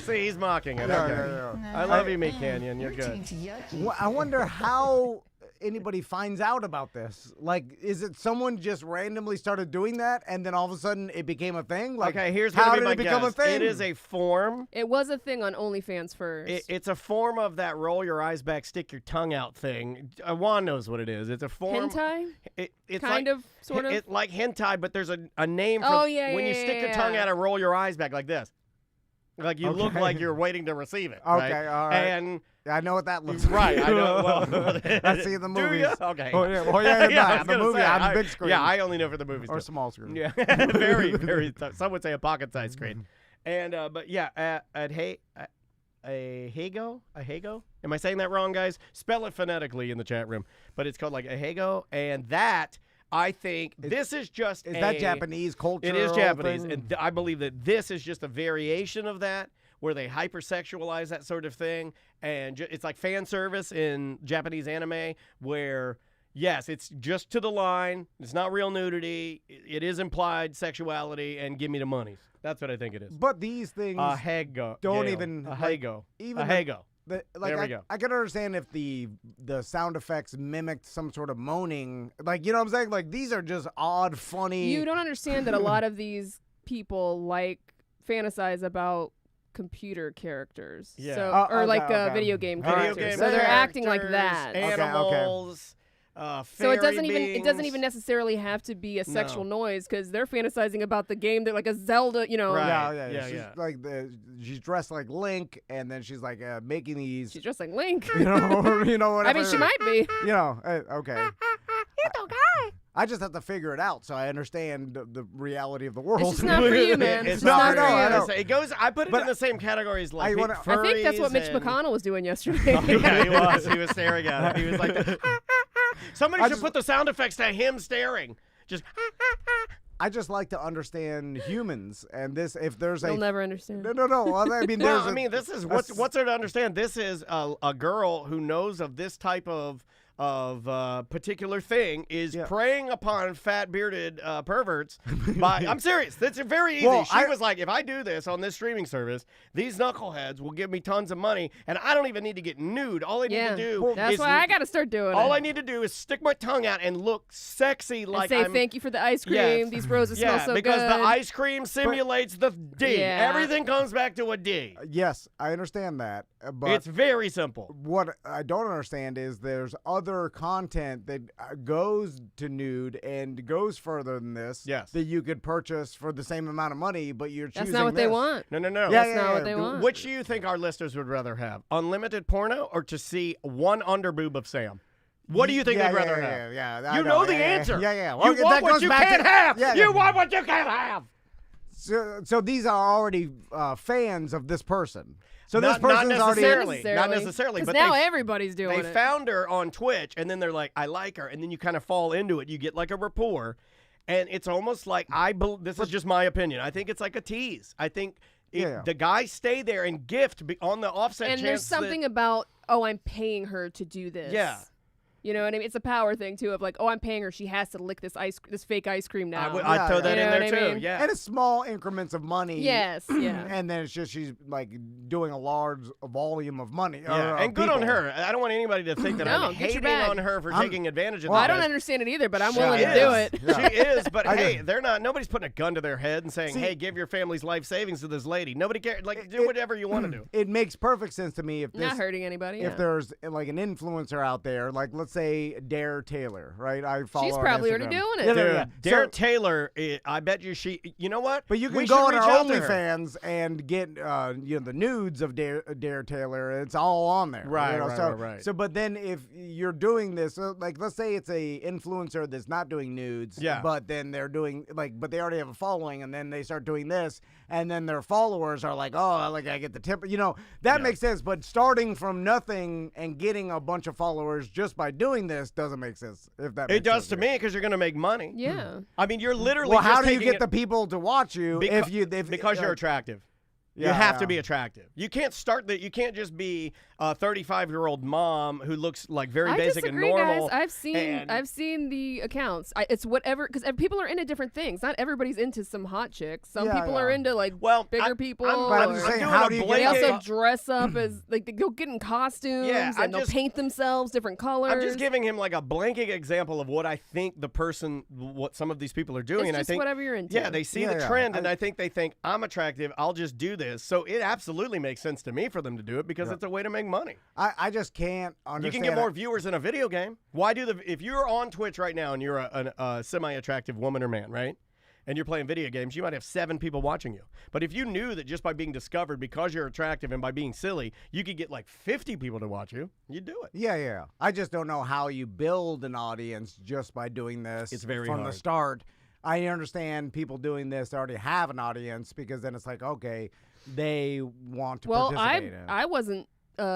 See, he's mocking it. Yeah, Okay. yeah, yeah. I love you, Meat Canyon. You're Your good. taint's yucky. Well, I wonder how anybody finds out about this? Like, is it someone just randomly started doing that, and then all of a sudden it became a thing? Like, Okay, here's how gonna did be my it become guess. a thing? It is a form. It was a thing on OnlyFans first. It's a form of that roll your eyes back, stick your tongue out thing. Juan knows what it is. It's a form. Hentai? It's Kind like, of, sort of? It's like hentai, but there's a name for Oh, yeah, when you yeah, stick your yeah, tongue yeah. out and roll your eyes back like this. Like you look Okay. like you're waiting to receive it. Okay, right? all right. And I know what that looks like. right, I know. Well, I see the do movies. ya? Okay. Oh yeah, well, yeah, Yeah, I the was gonna movie say, on I- big screen. Yeah, I only know for the movies. or too. small screen. Yeah, very, very. Some would say a pocket-sized screen. And but yeah, at Ahego. Am I saying that wrong, guys? Spell it phonetically in the chat room. But it's called like Ahego, and that I think this is just Is that Japanese culture? It is Japanese, and I believe that this is just a variation of that, where they hypersexualize that sort of thing, and it's like fan service in Japanese anime, where yes, it's just to the line. It's not real nudity. It is implied sexuality, and give me the money. That's what I think it is. But these things Ahego. don't Gail. even Ahego. even Ahego. like There we go. I can understand if the sound effects mimicked some sort of moaning, like, you know what I'm saying? Like, these are just odd, funny. You don't understand that a lot of these people fantasize about computer characters. Yeah. So, Oh, or okay, like okay. video game Video characters. game so they're acting like characters, that. Animals. So it doesn't fairy even beings. necessarily have to be a sexual No. noise, because they're fantasizing about the game. They're like a Zelda, you know. Right. Yeah. She's yeah. like she's dressed like Link, and then she's like making these. She's just like Link. you know, whatever. I mean, she might be. You know, okay. I just have to figure it out so I understand the reality of the world. It's just not for you, man. It's It's just not not I for know, you. I know. It goes. I put it But in the same category as like I wanna- I think that's what Mitch furries and- McConnell was doing yesterday. Oh, yeah, he was. He was staring at it. He was like, somebody I should just- put the sound effects to him staring. Just I just like to understand humans, and this if there's You'll a never understand. no. Well, I mean, well, there's I mean, this is what's there to understand. This is a girl who knows of this type of particular thing is Yeah. preying upon fat bearded perverts. I'm serious. That's very easy. Well, She was like, if I do this on this streaming service, these knuckleheads will give me tons of money, and I don't even need to get nude. All I need Yeah, to do that's is why I got to start doing all it. I need to do is stick my tongue out and look sexy, And like say I'm. thank you for the ice cream. Yes. These roses Yeah, smell so because good. the ice cream simulates the D. Yeah. Everything comes back to a D. yes, I understand that, but It's very simple. what I don't understand is there's other content that goes to nude and goes further than this. Yes. that you could purchase for the same amount of money, but you're choosing That's not what they this. want. No. Yeah, That's not what they do- want. Which do you think our listeners would rather have? Unlimited porno or to see one underboob of Sam? What do you think Yeah, they'd rather yeah, have? yeah, I You know the yeah, answer. Yeah. Well, You want that what goes you back can't to, have. Yeah, You want what you can't have. So these are already fans of this person. So Not- this not person's already. necessarily. Not necessarily, 'Cause but now they- everybody's doing They it. found her on Twitch, and then they're like, I like her. And then you kind of fall into it. You get like a rapport. And it's almost like, this is just my opinion. I think it's like a tease. I think Yeah. the guys stay there and gift on the offset And chance there's something about, oh, I'm paying her to do this. Yeah. You know what I mean? It's a power thing too, of like, oh, I'm paying her. She has to lick this fake ice cream now. I'd throw that You in know there what I too. mean? Yeah. And it's small increments of money. Yes, yeah. And then it's just she's like doing a large volume of money. Yeah, and good on her. I don't want anybody to think that No, I'm get your hating bag. on her for taking advantage of Well, I this. don't understand it either, but I'm She willing to is. do it. Yeah. She is, but I hey, do. they're not. Nobody's putting a gun to their head and saying, See- "Hey, give your family's life savings to this lady." Nobody cares. Like, do whatever you want to do. It makes perfect sense to me if this, Not hurting anybody. if yeah. there's like an influencer out there, like let's say Dare Taylor, right? I follow She's her on probably already Instagram. doing it. Yeah, Dude, yeah. Dare So- Taylor, I bet you she. You know what? But you We can go should on reach her out to her. OnlyFans and get the nudes of Dare Taylor. It's all on there. Right, you know? right, so, right. So, but then if you're doing this, like let's say it's a influencer that's not doing nudes, Yeah. but then they're doing but they already have a following, and then they start doing this, and then their followers are like, oh, like I get the tip. You know, that Yeah. makes sense. But starting from nothing and getting a bunch of followers just by doing this doesn't make sense. If that It makes does sense to me because you're going to make money. Yeah. I mean, you're literally. Well, just how do you taking get the people to watch you if because you're attractive. You have to be attractive. You can't you can't just be a 35-year-old mom who looks like very basic and normal. Guys. I've seen the accounts. It's whatever, because people are into different things. Not everybody's into some hot chicks. Some people are into bigger people. I'm just saying, how do you they also dress up as they'll get in costumes and they'll paint themselves different colors. I'm just giving him like a blanket example of what I think what some of these people are doing. It's and just I think whatever you're into. Yeah, they see the trend, and I think they think I'm attractive. I'll just do this. So it absolutely makes sense to me for them to do it because it's a way to make money. I just can't understand. You can get more viewers in a video game. Why if you're on Twitch right now and you're a semi-attractive woman or man, right? And you're playing video games, you might have 7 people watching you. But if you knew that just by being discovered because you're attractive and by being silly, you could get like 50 people to watch you, you'd do it. Yeah. I just don't know how you build an audience just by doing this. It's very from hard. the start. I understand people doing this already have an audience because then it's like, okay, they want to participate in it. I wasn't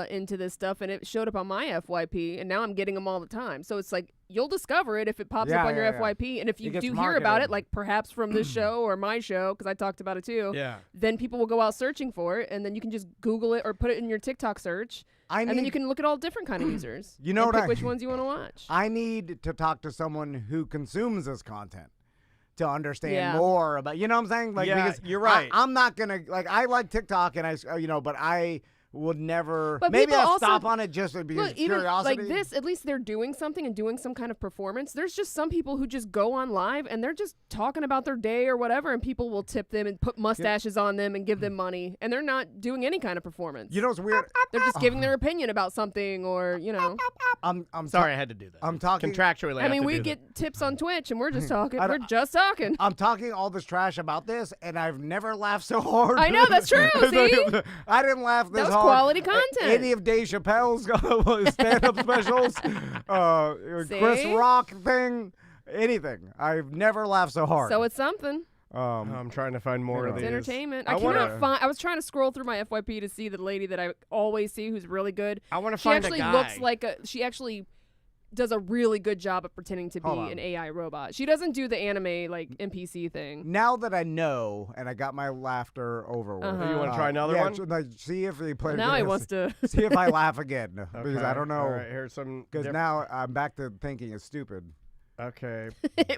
into this stuff, and it showed up on my FYP, and now I'm getting them all the time. So it's like you'll discover it if it pops up on your FYP, and if you do hear about it, like perhaps from this show or my show, because I talked about it too, then people will go out searching for it, and then you can just Google it or put it in your TikTok search, and then you can look at all different kind of users. You know and pick which ones you want to watch. I need to talk to someone who consumes this content to understand more about, you know what I'm saying? Like, because you're right. I'm not gonna I like TikTok and but I would never. But maybe I'll also, stop on it just because of curiosity. Like this, at least they're doing something and doing some kind of performance. There's just some people who just go on live and they're just talking about their day or whatever, and people will tip them and put mustaches on them and give them money, and they're not doing any kind of performance. You know what's weird? They're just giving their opinion about something, or I'm sorry I had to do that. I'm talking contractually. I mean, we get tips on Twitch, and we're just talking. We're just talking. I'm talking all this trash about this, and I've never laughed so hard. I know, that's true. See, I didn't laugh this hard. That was quality content. Any of Dave Chappelle's stand-up specials, Chris Rock thing, anything. I've never laughed so hard. So it's something. I'm trying to find more of It's these. entertainment. I cannot find. I was trying to scroll through my FYP to see the lady that I always see who's really good. I want to find a guy. She actually looks like she actually does a really good job of pretending to be an AI robot. She doesn't do the anime like NPC thing. Now that I know, and I got my laughter over with. You want to try another one? See if he plays. Now he wants to. See if I laugh again because I don't know. All right, here's some. Because now I'm back to thinking it's stupid. Okay.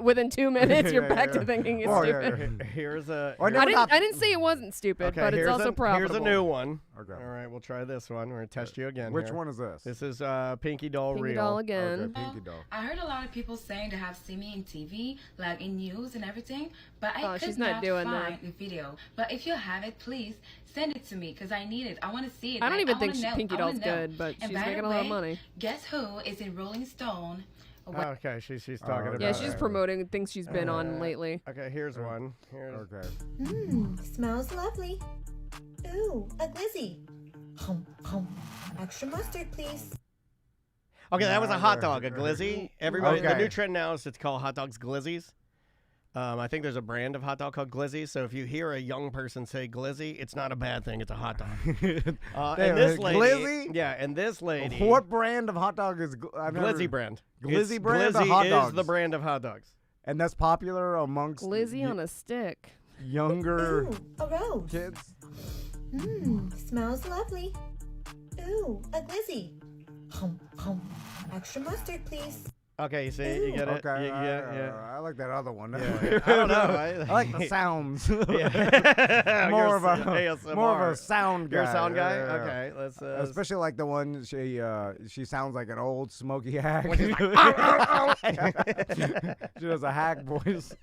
Within 2 minutes, you're back to thinking it's stupid. Here's a. I didn't say it wasn't stupid, but it's also profitable. Here's a new one. Okay. All right, we'll try this one. We're gonna test you again. Which one is this? This is Pinky Doll Pinky Real. Doll again. Okay, Pinky Doll. I heard a lot of people saying they have seen me in TV, like in news and everything, but I she's could not not doing find that. the video. But if you have it, please send it to me because I need it. I want to see it. I don't even think wanna know. Pinky I Doll's wanna know. good, but And she's by making the a lot of way, money. Guess who is in Rolling Stone? Okay, she's talking about. Yeah, she's it. promoting things she's been on lately. Okay, here's one. Okay. Smells lovely. Ooh, a glizzy. Hum, hum. Extra mustard, please. Okay, that was a hot dog, a glizzy. Everybody, the Okay. new trend now is to call hot dogs glizzies. I think there's a brand of hot dog called Glizzy. So if you hear a young person say glizzy, it's not a bad thing. It's a hot dog. And this lady, Glizzy? yeah, and this lady, What brand of hot dog is Glizzy brand? Glizzy It's brand of Glizzy hot is dogs? the brand of hot dogs. And that's popular amongst Glizzy on a stick. younger Ooh, a rose. kids. Smells lovely. Ooh, a glizzy. Hum, hum. Extra mustard, please. Okay, you see, you get it. Okay, Yeah. I like that other one. Yeah. I don't know. I like the sounds. Yeah. more of a ASMR. sound guy. You're a sound guy. Yeah. Okay, let's. Especially like the one she sounds like an old smoky hack. She does a hack voice.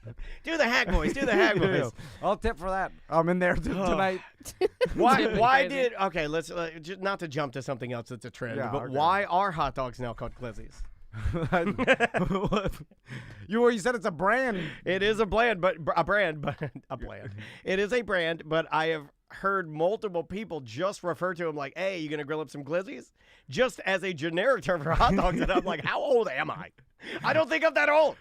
Do the hack voice. Do the hack voice. I'll tip for that. I'm in there tonight. Why did? Okay, let's just not to jump to something else that's a trend. Yeah, but okay. why are hot dogs now called glizzies? You said it's a brand. It is a brand, but it is a brand. But I have heard multiple people just refer to them like, "Hey, you gonna grill up some glizzies?" Just as a generic term for hot dogs, and I'm like, "How old am I? I don't think I'm that old."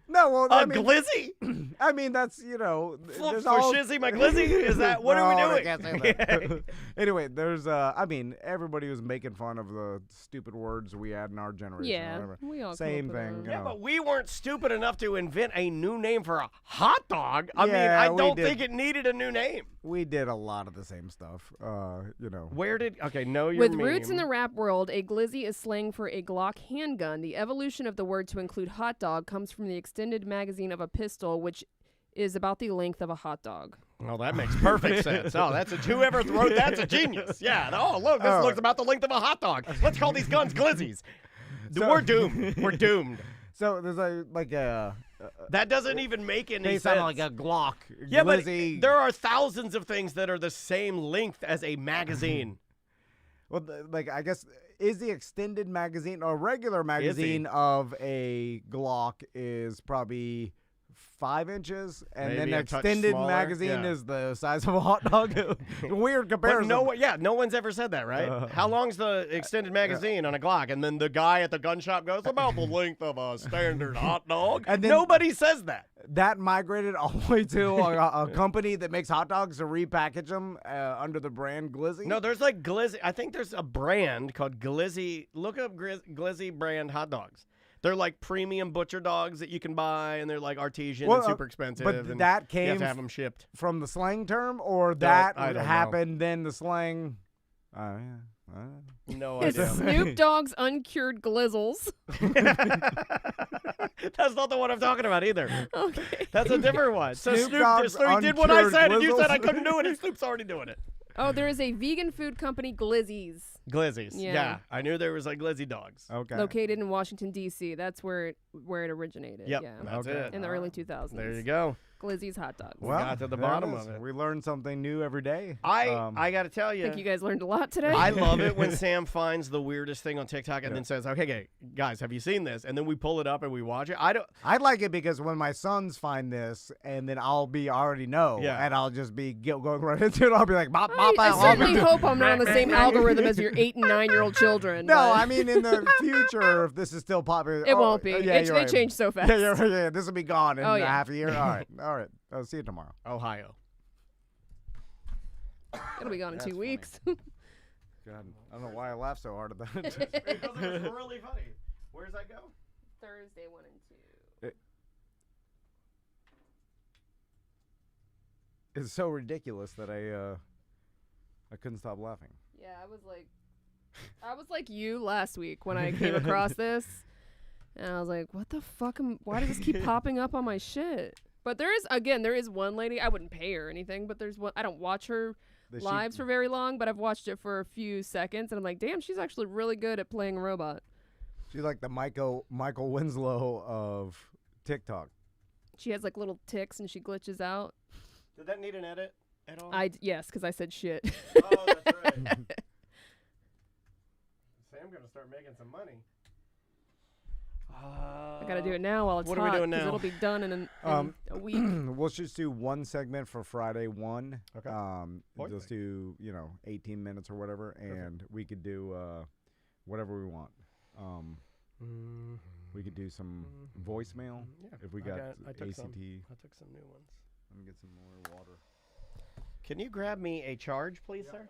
No, well, A glizzy? I mean, that's, you know. For all... Shizzy McGlizzy? Is that, what are we doing? I can't say that. Anyway, there's, I mean, everybody was making fun of the stupid words we had in our generation. Yeah, we all same thing. Yeah, but we weren't stupid enough to invent a new name for a hot dog. I mean, Yeah, I we don't did. think it needed a new name. We did a lot of the same stuff, you know. Know your With meme. roots in the rap world, a glizzy is slang for a Glock handgun. The evolution of the word to include hot dog comes from the extended magazine of a pistol, which is about the length of a hot dog. Oh, that makes perfect sense. Oh, whoever wrote that's a genius. Yeah. Oh, look, this looks about the length of a hot dog. Let's call these guns glizzies. We're doomed. We're doomed. So there's like a... that doesn't even make any they sense. sound like a Glock. Yeah, glizzy. but there are thousands of things that are the same length as a magazine. Well, like, I guess, is the extended magazine or regular magazine of a Glock is probably 5 inches, and Maybe then the a touch extended smaller. magazine Yeah. is the size of a hot dog. Weird But comparison. no one's ever said that, right? How long's the extended magazine on a Glock? And then the guy at the gun shop goes, about the length of a standard hot dog. And then- nobody says that. That migrated all the way to a company that makes hot dogs to repackage them under the brand Glizzy. No, there's like Glizzy. I think there's a brand called Glizzy. Look up Glizzy brand hot dogs. They're like premium butcher dogs that you can buy, and they're like artesian and super expensive. But and that you came have to have them shipped from the slang term, or that I don't happened, then the slang... No It's idea. Snoop Dogg's uncured glizzles. That's not the one I'm talking about either. Okay. That's a different one. So Snoop Snoop Dogg's did what I uncured said, and you glizzles? said I couldn't do it, and Snoop's already doing it. Oh, there is a vegan food company, Glizzy's, Glizzies. Yeah. Yeah. I knew there was like Glizzy dogs. Okay. located in Washington, D.C. That's where it originated. Yep, Yeah. that's Okay. it. In the early 2000s. There you go. Glizzy's hot dogs. Well, got to the there bottom is. of it. We learn something new every day. I got to tell I you. think you guys learned a lot today. I love it when Sam finds the weirdest thing on TikTok and then says, "Okay, guys, have you seen this?" And then we pull it up and we watch it. I like it because when my sons find this, and then I'll be already know, Yeah. and I'll just be going right into it. I'll be like, bop, bop, I bop, certainly bop. hope I'm not on the same algorithm as your 8 and 9-year-old children. No, but I mean in the future, if this is still popular, it won't be. Yeah, They right. change so fast. Yeah, this will be gone in Oh, yeah. half a year. All right. I'll see you tomorrow. Ohio. It'll be gone in 2 weeks. God, I don't know why I laughed so hard at that. Because it was really funny. Where's that go? Thursday 1 and 2. It's so ridiculous that I couldn't stop laughing. Yeah, I was like you last week when I came across this, and I was like, "What the fuck? Why does this keep popping up on my shit?" But there is one lady. I wouldn't pay her or anything, but there's one. I don't watch her lives for very long, but I've watched it for a few seconds, and I'm like, "Damn, she's actually really good at playing a robot." She's like the Michael Winslow of TikTok. She has like little ticks, and she glitches out. Did that need an edit at all? Yes, because I said shit. Oh, that's right. Sam's gonna start making some money. I gotta do it now while it's What hot. are we doing 'cause now? It'll be done in a week. We'll just do one segment for Friday 1. Okay. Point Just do 18 minutes or whatever, and we could do whatever we want. We could do some voicemail if we got I took ACT. some new ones. Let me get some more water. Can you grab me a charge, please, sir?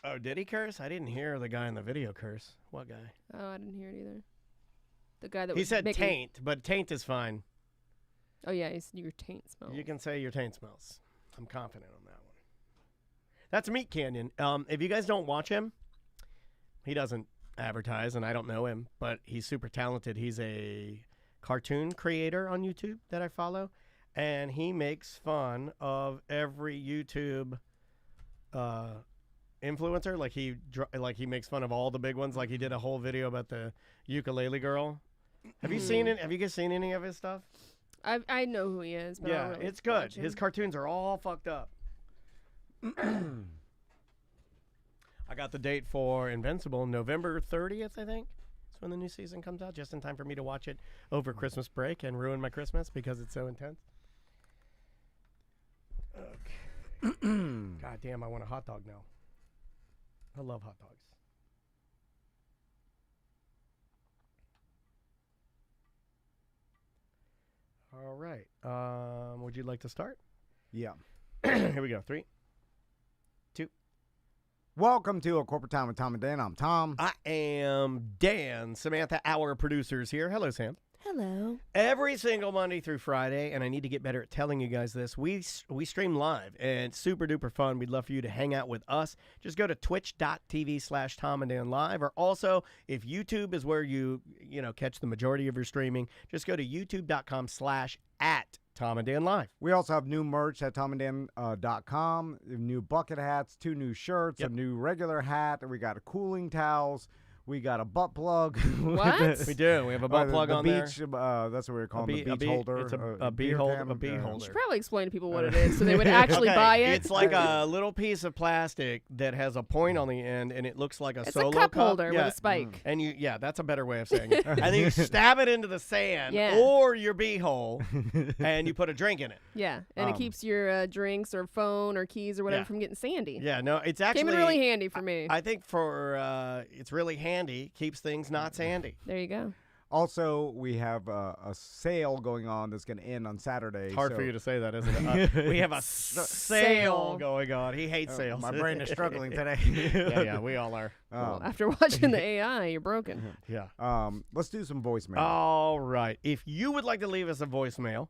Oh, did he curse? I didn't hear the guy in the video curse. What guy? Oh, I didn't hear it either. The guy that He was said making... taint, but taint is fine. Oh yeah, he said your taint smells. You can say your taint smells. I'm confident on that one. That's Meat Canyon. If you guys don't watch him, he doesn't advertise, and I don't know him, but he's super talented. He's a cartoon creator on YouTube that I follow, and he makes fun of every YouTube influencer. Like he makes fun of all the big ones. Like he did a whole video about the ukulele girl. Have you seen it? Have you guys seen any of his stuff? I know who he is. But I Yeah, don't really it's good. watch him. His cartoons are all fucked up. I got the date for Invincible, November 30th, I think. That's when the new season comes out, just in time for me to watch it over Christmas break and ruin my Christmas because it's so intense. Okay. God damn, I want a hot dog now. I love hot dogs. All right. Would you like to start? Yeah. Here we go. 3, 2. Welcome to A Corporate Time with Tom and Dan. I'm Tom. I am Dan. Samantha, our producers here. Hello, Sam. Hello. Every single Monday through Friday, and I need to get better at telling you guys this, we stream live, and it's super duper fun. We'd love for you to hang out with us. Just go to twitch.tv/Tom and Dan Live, or also, if YouTube is where you catch the majority of your streaming, just go to youtube.com/@Tom and Dan Live. We also have new merch at tomanddan.com, new bucket hats, 2 new shirts, a new regular hat, and we got cooling towels. We got a butt plug. What? We do. We have a butt plug on beach, there. That's what we're calling the beach holder. It's a beer holder. can, A beer You holder. should probably explain to people what it is so they would actually buy it. It's like a little piece of plastic that has a point on the end, and it looks like a It's solo a cup holder with a spike. And that's a better way of saying it. And then you stab it into the sand Yeah. or your beehole, and you put a drink in it. Yeah, and it keeps your drinks or phone or keys or whatever from getting sandy. Yeah, no, it's actually Came in really handy for me. I think it's really handy. Keeps things not sandy. There you go. Also, we have a sale going on that's going to end on Saturday. It's hard for you to say that, isn't it? We have a sale going on. He hates sales. My brain is struggling today. yeah, we all are. Well, after watching the AI, you're broken. Yeah. Let's do some voicemail. All right. If you would like to leave us a voicemail,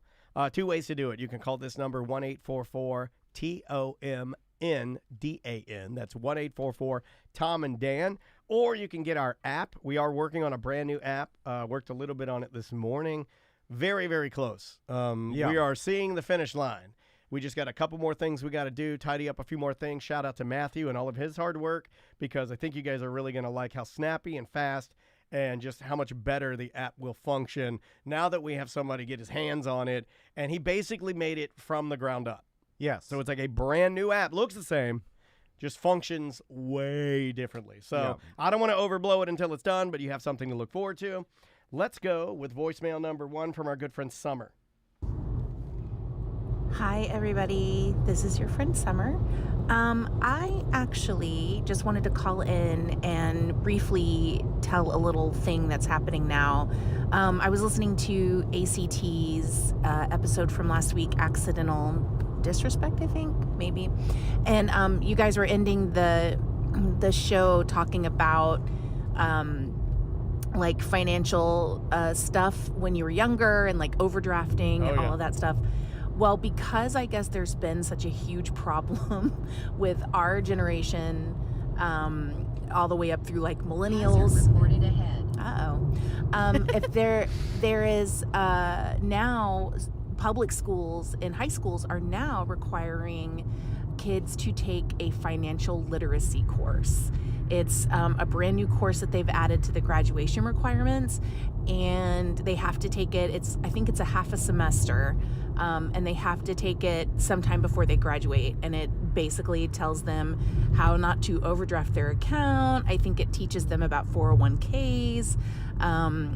2 ways to do it. You can call this number 1-844-TOMNDAN. That's 1-844-Tom and Dan. Or you can get our app. We are working on a brand new app. Worked a little bit on it this morning. Very, very close. We are seeing the finish line. We just got a couple more things we got to do, tidy up a few more things. Shout out to Matthew and all of his hard work, because I think you guys are really going to like how snappy and fast and just how much better the app will function now that we have somebody get his hands on it. And he basically made it from the ground up. Yes. So it's like a brand new app. Looks the same, just functions way differently. So I don't want to overblow it until it's done, but you have something to look forward to. Let's go with voicemail number 1 from our good friend Summer. Hi, everybody. This is your friend Summer. I actually just wanted to call in and briefly tell a little thing that's happening now. I was listening to ACT's episode from last week, Accidental Disrespect, I think, maybe. And you guys were ending the show talking about like financial stuff when you were younger and like overdrafting and all of that stuff. Well, because I guess there's been such a huge problem with our generation, all the way up through like millennials. Reported ahead. If there is now public schools and high schools are now requiring kids to take a financial literacy course. It's a brand new course that they've added to the graduation requirements, and they have to take it. I think it's a half a semester, and they have to take it sometime before they graduate. And it basically tells them how not to overdraft their account. I think it teaches them about 401ks,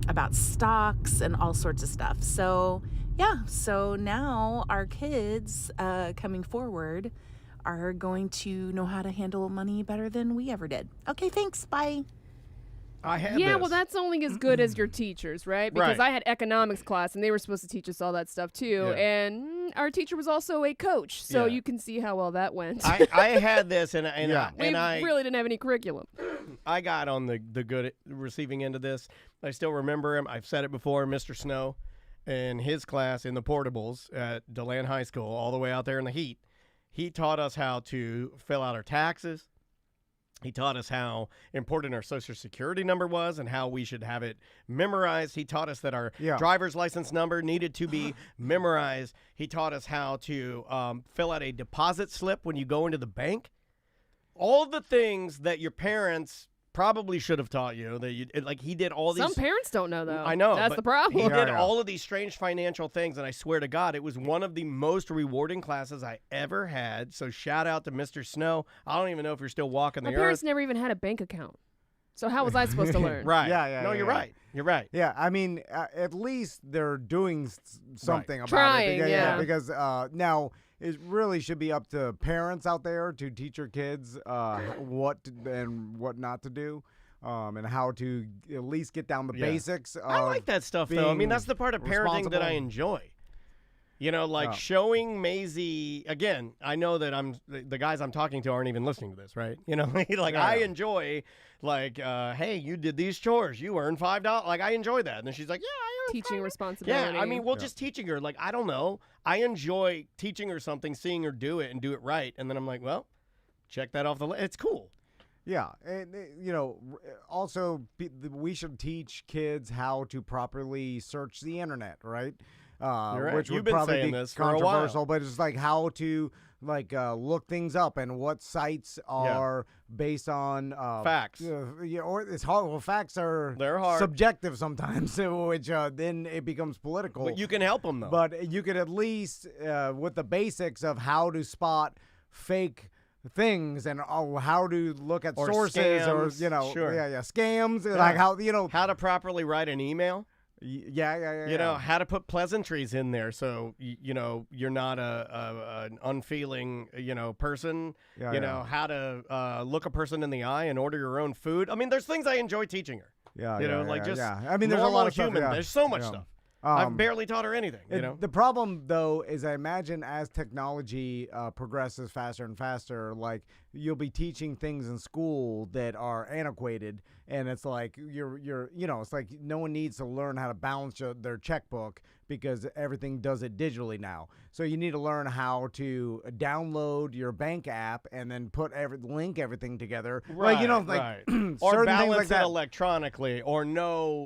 about stocks, and all sorts of stuff. So now our kids coming forward are going to know how to handle money better than we ever did. Okay, thanks. Bye. Well, that's only as good as your teachers, right? Because I had economics class, and they were supposed to teach us all that stuff, too. Yeah. And our teacher was also a coach, so you can see how well that went. I had this, and we really didn't have any curriculum. I got on the good receiving end of this. I still remember him. I've said it before, Mr. Snow, in his class in the portables at DeLand High School, all the way out there in the heat. He taught us how to fill out our taxes. He taught us how important our Social Security number was and how we should have it memorized. He taught us that our driver's license number needed to be memorized. He taught us how to fill out a deposit slip when you go into the bank. All the things that your parents probably should have taught you. He did all these. Some parents don't know, though. I know. That's the problem. He did all of these strange financial things, and I swear to God, it was one of the most rewarding classes I ever had. So shout out to Mr. Snow. I don't even know if you're still walking the earth. My parents never even had a bank account. So how was I supposed to learn? Right. You're right. You're right. Yeah, I mean, at least they're doing something about Trying, it. Because now it really should be up to parents out there to teach your kids what and what not to do. And how to at least get down the basics. I like that stuff, though. I mean, that's the part of parenting that I enjoy. You know, like showing Maisie, again, I know that the guys I'm talking to aren't even listening to this, right? You know, like I enjoy, like, hey, you did these chores. You earned $5. Like, I enjoy that. And then she's like, yeah, I earned teaching $5. responsibility. Yeah, I mean, just teaching her. Like, I don't know. I enjoy teaching her something, seeing her do it and do it right. And then I'm like, well, check that off the list. It's cool. Yeah, and you know, also we should teach kids how to properly search the internet, right? Right. Which You've would been probably saying be this for a controversial, while. but it's like how to look things up and what sites are based on facts. Or it's hard. Well, facts they're hard. Subjective sometimes, which then it becomes political. But you can help them though. But you could at least with the basics of how to spot fake things and how to look at sources scams. or scams like how to properly write an email. You know, how to put pleasantries in there so, you know, you're not an unfeeling, person. Know, how to look a person in the eye and order your own food. I mean, there's things I enjoy teaching her. I mean, there's a lot of human. Stuff, there's so much stuff. I've barely taught her anything, you know? The problem, though, is I imagine as technology progresses faster and faster, like, you'll be teaching things in school that are antiquated, and it's like it's like no one needs to learn how to balance their checkbook because everything does it digitally now. So you need to learn how to download your bank app and then link everything together. Right, right. Or balance like it that electronically, or know,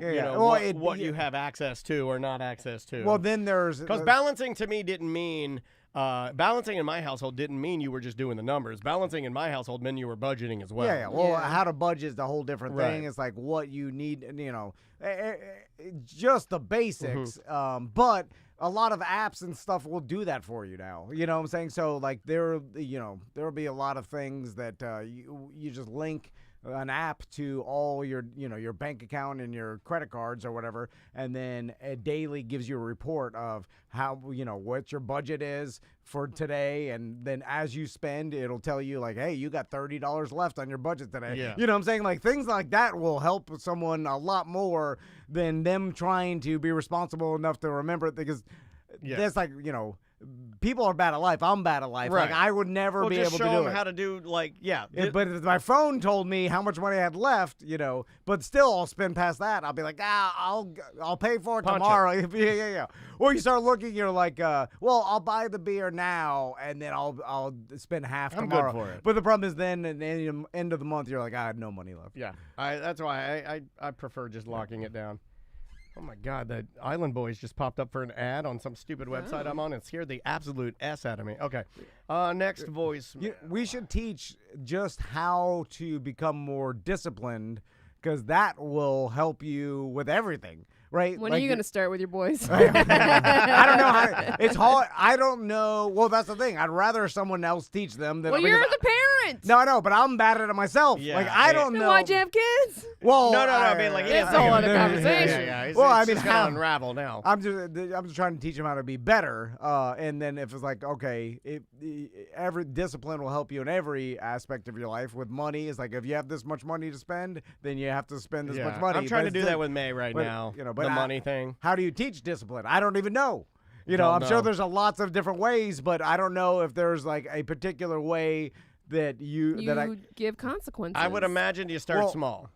what you have access to or not access to. Well, then there's... Because balancing to me didn't mean... balancing in my household didn't mean you were just doing the numbers. Balancing in my houhold meant you were budgeting as well. Yeah. Well, how to budget is the whole different thing. It's like what you need, just the basics. Mm-hmm. But a lot of apps and stuff will do that for you now. You know what I'm saying? So like there'll be a lot of things that you just link an app to all your your bank account and your credit cards or whatever, and then it daily gives you a report of how what your budget is for today, and then as you spend, it'll tell you like, hey, you got $30 left on your budget today. Yeah. You know what I'm saying? Like things like that will help someone a lot more than them trying to be responsible enough to remember it, because that's like people are bad at life. I'm bad at life. Right. Like I would never be able to do it. Just show them how to do But if my phone told me how much money I had left, but still I'll spend past that. I'll be like, I'll pay for it tomorrow. Yeah. Or you start looking, you're like, well, I'll buy the beer now and then I'll spend half tomorrow. I'm good for it. But the problem is then at the end of the month, you're like, I had no money left. Yeah. That's why I prefer just locking it down. Oh, my God, the Island Boys just popped up for an ad on some stupid website I'm on and scared the absolute S out of me. Okay, next voice. We should teach just how to become more disciplined, because that will help you with everything, right? When are you going to start with your boys? I don't know. It's hard. I don't know. Well, that's the thing. I'd rather someone else teach them than... Well, you're the parent. No, I know, but I'm bad at it myself. Yeah, like, I don't know. Why'd you have kids? Well, no. I mean, like, it's a whole other conversation. Yeah. Well, it's just gonna unravel now. I'm just trying to teach them how to be better. And then if it's like, okay, every discipline will help you in every aspect of your life. With money, it's like if you have this much money to spend, then you have to spend this much money. I'm trying to do that with May right now. But the money thing. How do you teach discipline? I don't even know. I'm sure there's lots of different ways, but I don't know if there's like a particular way that you give consequences. I would imagine you start small.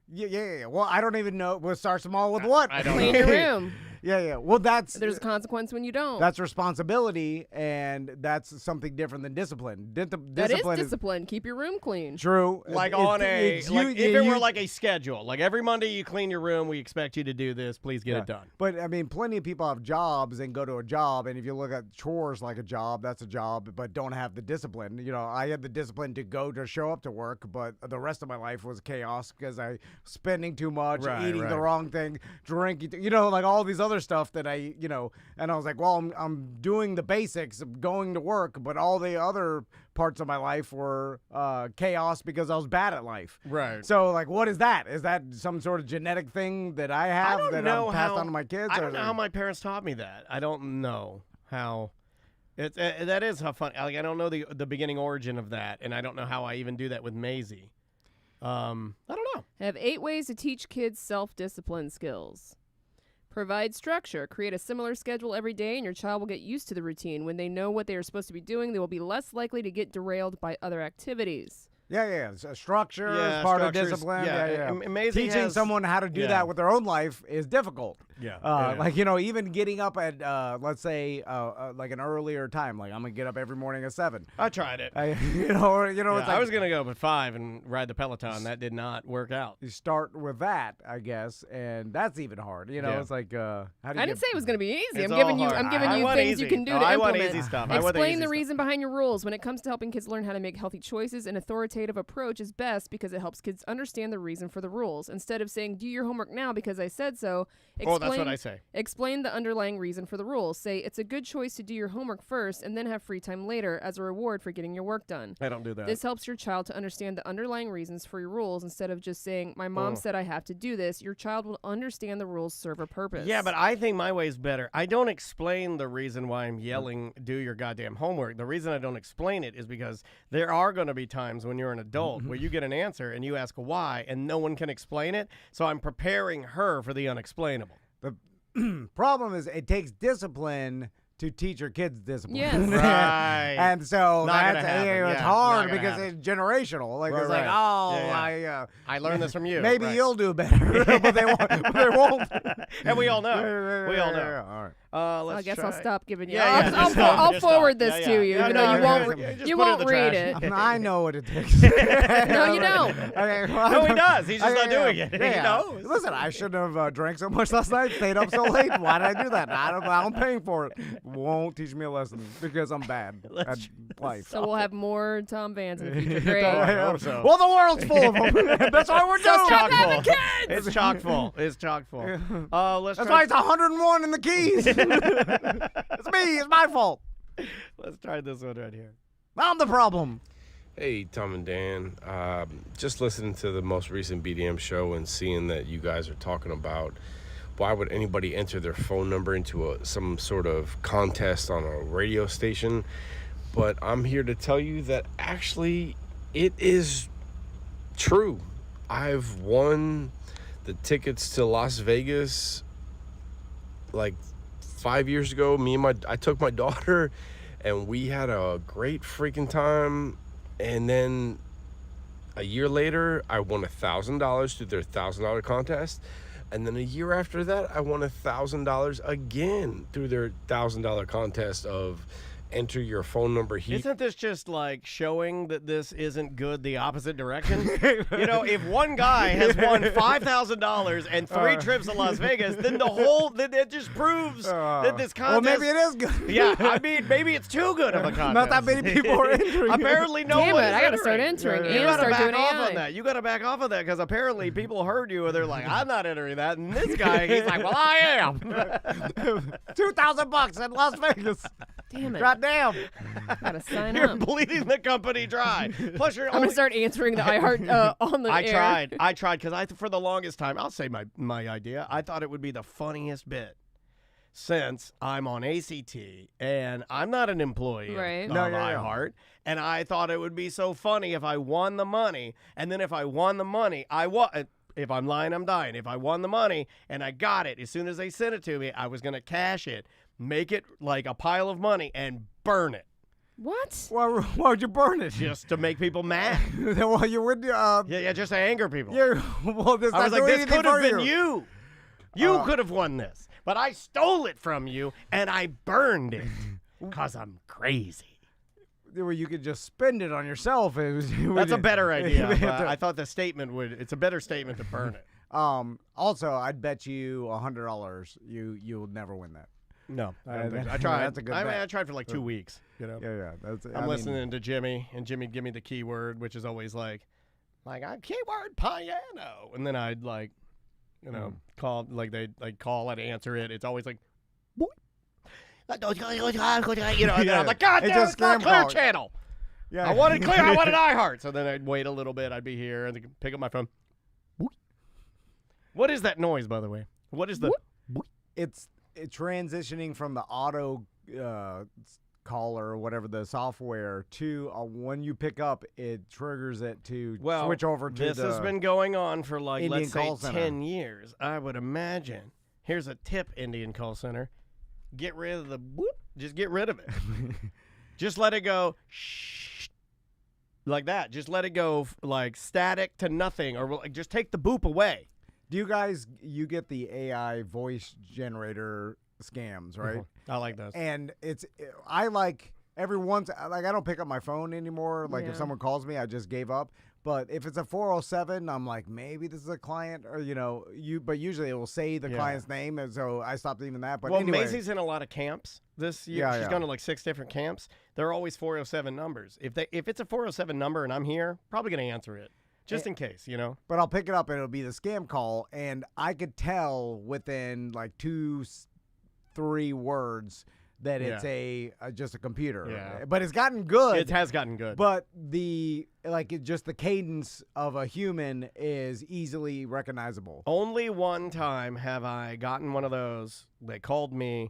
Yeah. Well, I don't even know. We'll start small with what? I don't Clean know. your room. Yeah. Well, there's a consequence when you don't. That's responsibility, and that's something different than discipline. That is discipline. Keep your room clean. True. Like if it were like a schedule, like every Monday you clean your room, we expect you to do this. Please get it done. But I mean, plenty of people have jobs and go to a job, and if you look at chores like a job, that's a job, but don't have the discipline. I had the discipline to show up to work, but the rest of my life was chaos because I spending too much, eating the wrong thing, drinking, like all these other stuff that and I was like, well, I'm doing the basics of going to work, but all the other parts of my life were chaos because I was bad at life. Right. So like, what is that? Is that some sort of genetic thing that I have I'm passed on to my kids? I don't know how my parents taught me that. I don't know how. That is how fun. Like, I don't know the beginning origin of that, and I don't know how I even do that with Maisie. I don't know. I have 8 ways to teach kids self-discipline skills. Provide structure. Create a similar schedule every day, and your child will get used to the routine. When they know what they are supposed to be doing, they will be less likely to get derailed by other activities. Yeah. Structure is part of discipline. Teaching someone how to do that with their own life is difficult. Like, even getting up at, let's say, like an earlier time. Like, I'm going to get up every morning at 7. I tried it. It's like, I was going to go up at 5 and ride the Peloton. That did not work out. You start with that, I guess, and that's even hard. It's like, how do you I didn't say it was going to be easy. It's I'm giving you things easy. you can do to I implement. want easy stuff. Explain the reason behind your rules. When it comes to helping kids learn how to make healthy choices, an authoritative approach is best because it helps kids understand the reason for the rules. Instead of saying, do your homework now because I said so, that's what I say. Explain the underlying reason for the rules. Say, it's a good choice to do your homework first and then have free time later as a reward for getting your work done. I don't do that. This helps your child to understand the underlying reasons for your rules instead of just saying, my mom said I have to do this. Your child will understand the rules serve a purpose. Yeah, but I think my way is better. I don't explain the reason why I'm yelling, do your goddamn homework. The reason I don't explain it is because there are going to be times when you're an adult where you get an answer and you ask why and no one can explain it. So I'm preparing her for the unexplainable. The problem is it takes discipline to teach your kids discipline. Yes. Right. And so it's hard because happen. it's generational. Like, it's like, I learned this from you. Maybe you'll do better, but they won't. And we all know. We all know. All right. I guess I'll stop giving you. I'll forward this to you, even though you won't read it. I know what it takes. No, you don't. No, he does. He's just not doing it. He knows. Listen, I shouldn't have drank so much last night, stayed up so late. Why did I do that? I'm paying for it. Won't teach me a lesson because I'm bad at life. So we'll have more Tom Vans in the future. Great. Well, the world's full of them. That's why we're doing chock full. It's chock full. It's chock full. That's why it's 101 in the keys. It's me. It's my fault. Let's try this one right here. I'm the problem. Hey, Tom and Dan. Just listening to the most recent BDM show and seeing that you guys are talking about why would anybody enter their phone number into some sort of contest on a radio station. But I'm here to tell you that actually it is true. I've won the tickets to Las Vegas like 5 years ago. I took my daughter and we had a great freaking time. And then a year later, I won $1,000 through their $1,000 contest. And then a year after that, I won $1,000 again through their $1,000 contest of enter your phone number here. Isn't this just like showing that this isn't good the opposite direction? If one guy has won $5,000 and 3 trips to Las Vegas, then it just proves that this contest. Well, maybe it is good. Yeah, I mean, maybe it's too good of a contest. Not that many people are entering. Apparently, no one. Damn it! I gotta start entering. You gotta back doing off AI. on that. You gotta back off of that because apparently people heard you and they're like, "I'm not entering that." And this guy, he's like, "Well, I am." $2,000 in Las Vegas. Damn it! God damn. Gotta sign You're up. bleeding the company dry. Plus, you're I'm gonna start answering the iHeart on the air. I tried because for the longest time, I'll say my idea. I thought it would be the funniest bit since I'm on ACT and I'm not an employee of iHeart, and I thought it would be so funny if I won the money, and then if I won the money, if I'm lying, I'm dying. If I won the money and I got it, as soon as they sent it to me, I was gonna cash it, make it like a pile of money, and burn it. What? Why would you burn it? Just to make people mad. Well, you would. Just to anger people. Well, I was like, this could have been you. You could have won this, but I stole it from you and I burned it because I'm crazy. Well, you could just spend it on yourself. That's a better idea. I thought the statement it's a better statement to burn it. Also, I'd bet you $100 you'll never win that. No, I don't think so. I tried. That's a good bet. I tried for like 2 weeks. Yeah. I'm listening to Jimmy, and Jimmy give me the keyword, which is always like keyword piano, and then I'd call they'd call and answer it. It's always like, boy. And I'm like, God damn, it's not Clear Channel. Yeah, I wanted Clear. I wanted iHeart. So then I'd wait a little bit. I'd be here and pick up my phone. What is that noise, by the way? What is the? It's transitioning from the auto caller or whatever the software to when you pick up, it triggers it to switch over to this has been going on for like, Indian let's say call center. 10 years. I would imagine Here's a tip, Indian call center. Get rid of the whoop. Just get rid of it. Just let it go. Shh. Like that. Just let it go like static to nothing, or like, just take the boop away. Do you get the AI voice generator scams, right? I like those. And I like every once, like I don't pick up my phone anymore. Like if someone calls me, I just gave up. But if it's a 407, I'm like, maybe this is a client, or but usually it will say the client's name, and so I stopped even that. But anyway. Maisie's in a lot of camps this year. She's gone to like 6 different camps. They're always 407 numbers. If it's a 407 number and I'm here, probably gonna answer it. Just in case, But I'll pick it up and it'll be the scam call, and I could tell within like 2-3 words that it's just a computer. Yeah. But it's gotten good. It has gotten good. But just the cadence of a human is easily recognizable. Only one time have I gotten one of those. They called me,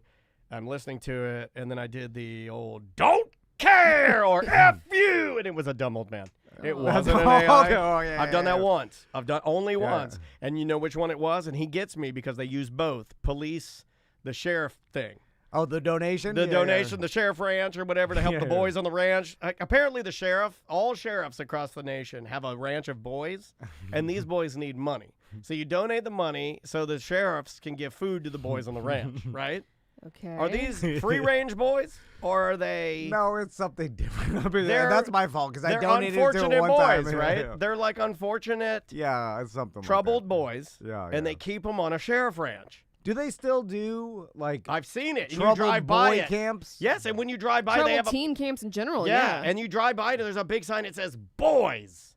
I'm listening to it, and then I did the old "don't care" or "F you," and it was a dumb old man. It wasn't an AI. I've done that once. I've done only once. And you know which one it was? And he gets me because they use both. Police, the sheriff thing. Oh, the donation? The donation, the sheriff ranch or whatever to help the boys on the ranch. Apparently the sheriff, all sheriffs across the nation have a ranch of boys, and these boys need money. So you donate the money so the sheriffs can give food to the boys on the ranch, right? Okay. Are these free-range boys, or are they... No, it's something different. I mean, that's my fault, because I donated to unfortunate one boys, time. right? Yeah. They're like unfortunate, it's something troubled like boys, and they keep them on a sheriff ranch. Do they still do, like... I've seen it. Troubled you drive by boy camps? Yes, and when you drive by, they have teen camps in general, and you drive by, there's a big sign that says "boys"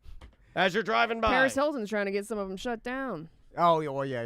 as you're driving by. Paris Hilton's trying to get some of them shut down. Oh, well, yeah.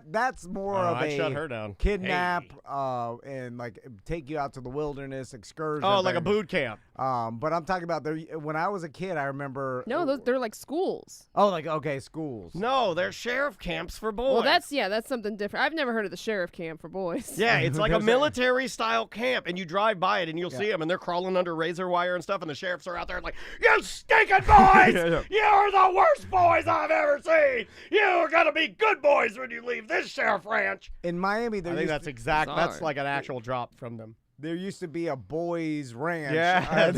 That's more of I'd a shut her down. Kidnap and like take you out to the wilderness excursion. Oh, like a boot camp. But I'm talking about when I was a kid, I remember. No, they're like schools. Oh, schools. No, they're sheriff camps for boys. Well, that's something different. I've never heard of the sheriff camp for boys. Yeah, it's like a military style camp, and you drive by it and you'll see them, and they're crawling under razor wire and stuff, and the sheriffs are out there like, "You stinking boys! You're the worst boys I've ever seen. You're gonna be good boys when you leave this sheriff ranch." In Miami, I think that's exact. That's like an actual drop from them. There used to be a boys' ranch. Yeah,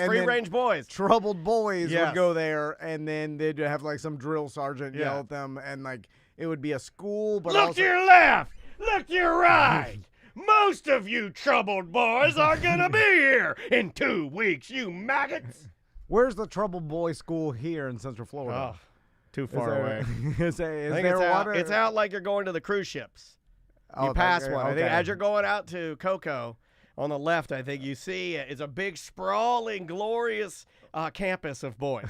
free-range boys. Troubled boys would go there, and then they'd have like some drill sergeant yell at them, and like it would be a school. But look to your left, look to your right. Most of you troubled boys are gonna be here in 2 weeks, you maggots. Where's the troubled boy school here in Central Florida? Oh, too far away. Is there water? It's out like you're going to the cruise ships. You pass one. I think as you're going out to Cocoa, on the left, I think you see it's a big, sprawling, glorious campus of boys.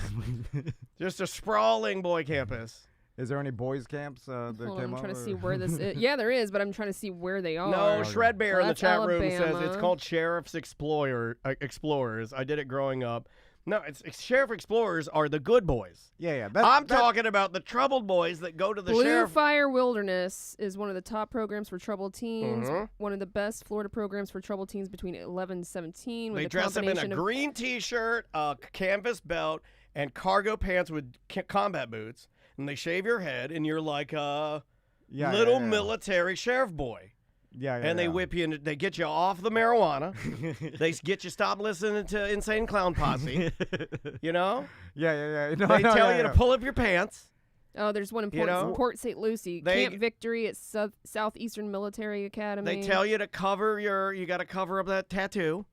Just a sprawling boy campus. Is there any boys' camps? Hold on, I'm trying to see where this is. Yeah, there is, but I'm trying to see where they are. No, Shred Bear in the chat room Alabama. says it's called Sheriff's Explorers. I did it growing up. No, it's Sheriff Explorers are the good boys. Yeah. I'm talking about the troubled boys that go to the Blue sheriff. Fire Wilderness is one of the top programs for troubled teens. One of the best Florida programs for troubled teens between 11 and 17. They dress them in a green T-shirt, a canvas belt, and cargo pants with combat boots. And they shave your head, and you're like a little military sheriff boy. And they whip you, and they get you off the marijuana. They get you stop listening to Insane Clown Posse. You know? Yeah. They tell you to pull up your pants. Oh, there's one in Port St. Lucie. Camp Victory at Southeastern Military Academy. They tell you to you got to cover up that tattoo.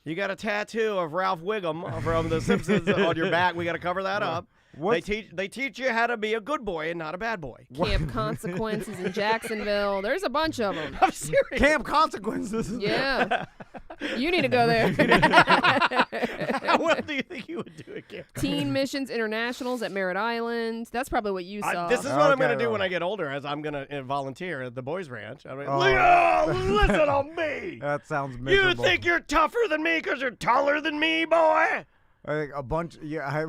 You got a tattoo of Ralph Wiggum from The Simpsons on your back. We got to cover that up. They teach you how to be a good boy and not a bad boy. Camp Consequences in Jacksonville. There's a bunch of them. I'm serious. Camp Consequences. Yeah. You need to go there. What do you think you would do at Camp Teen Missions Internationals at Merritt Island. That's probably what you saw. This is what I'm going to do when I get older, as I'm going to volunteer at the boys' ranch. I mean, listen on me. That sounds miserable. You think you're tougher than me because you're taller than me, boy? I think a bunch. Yeah,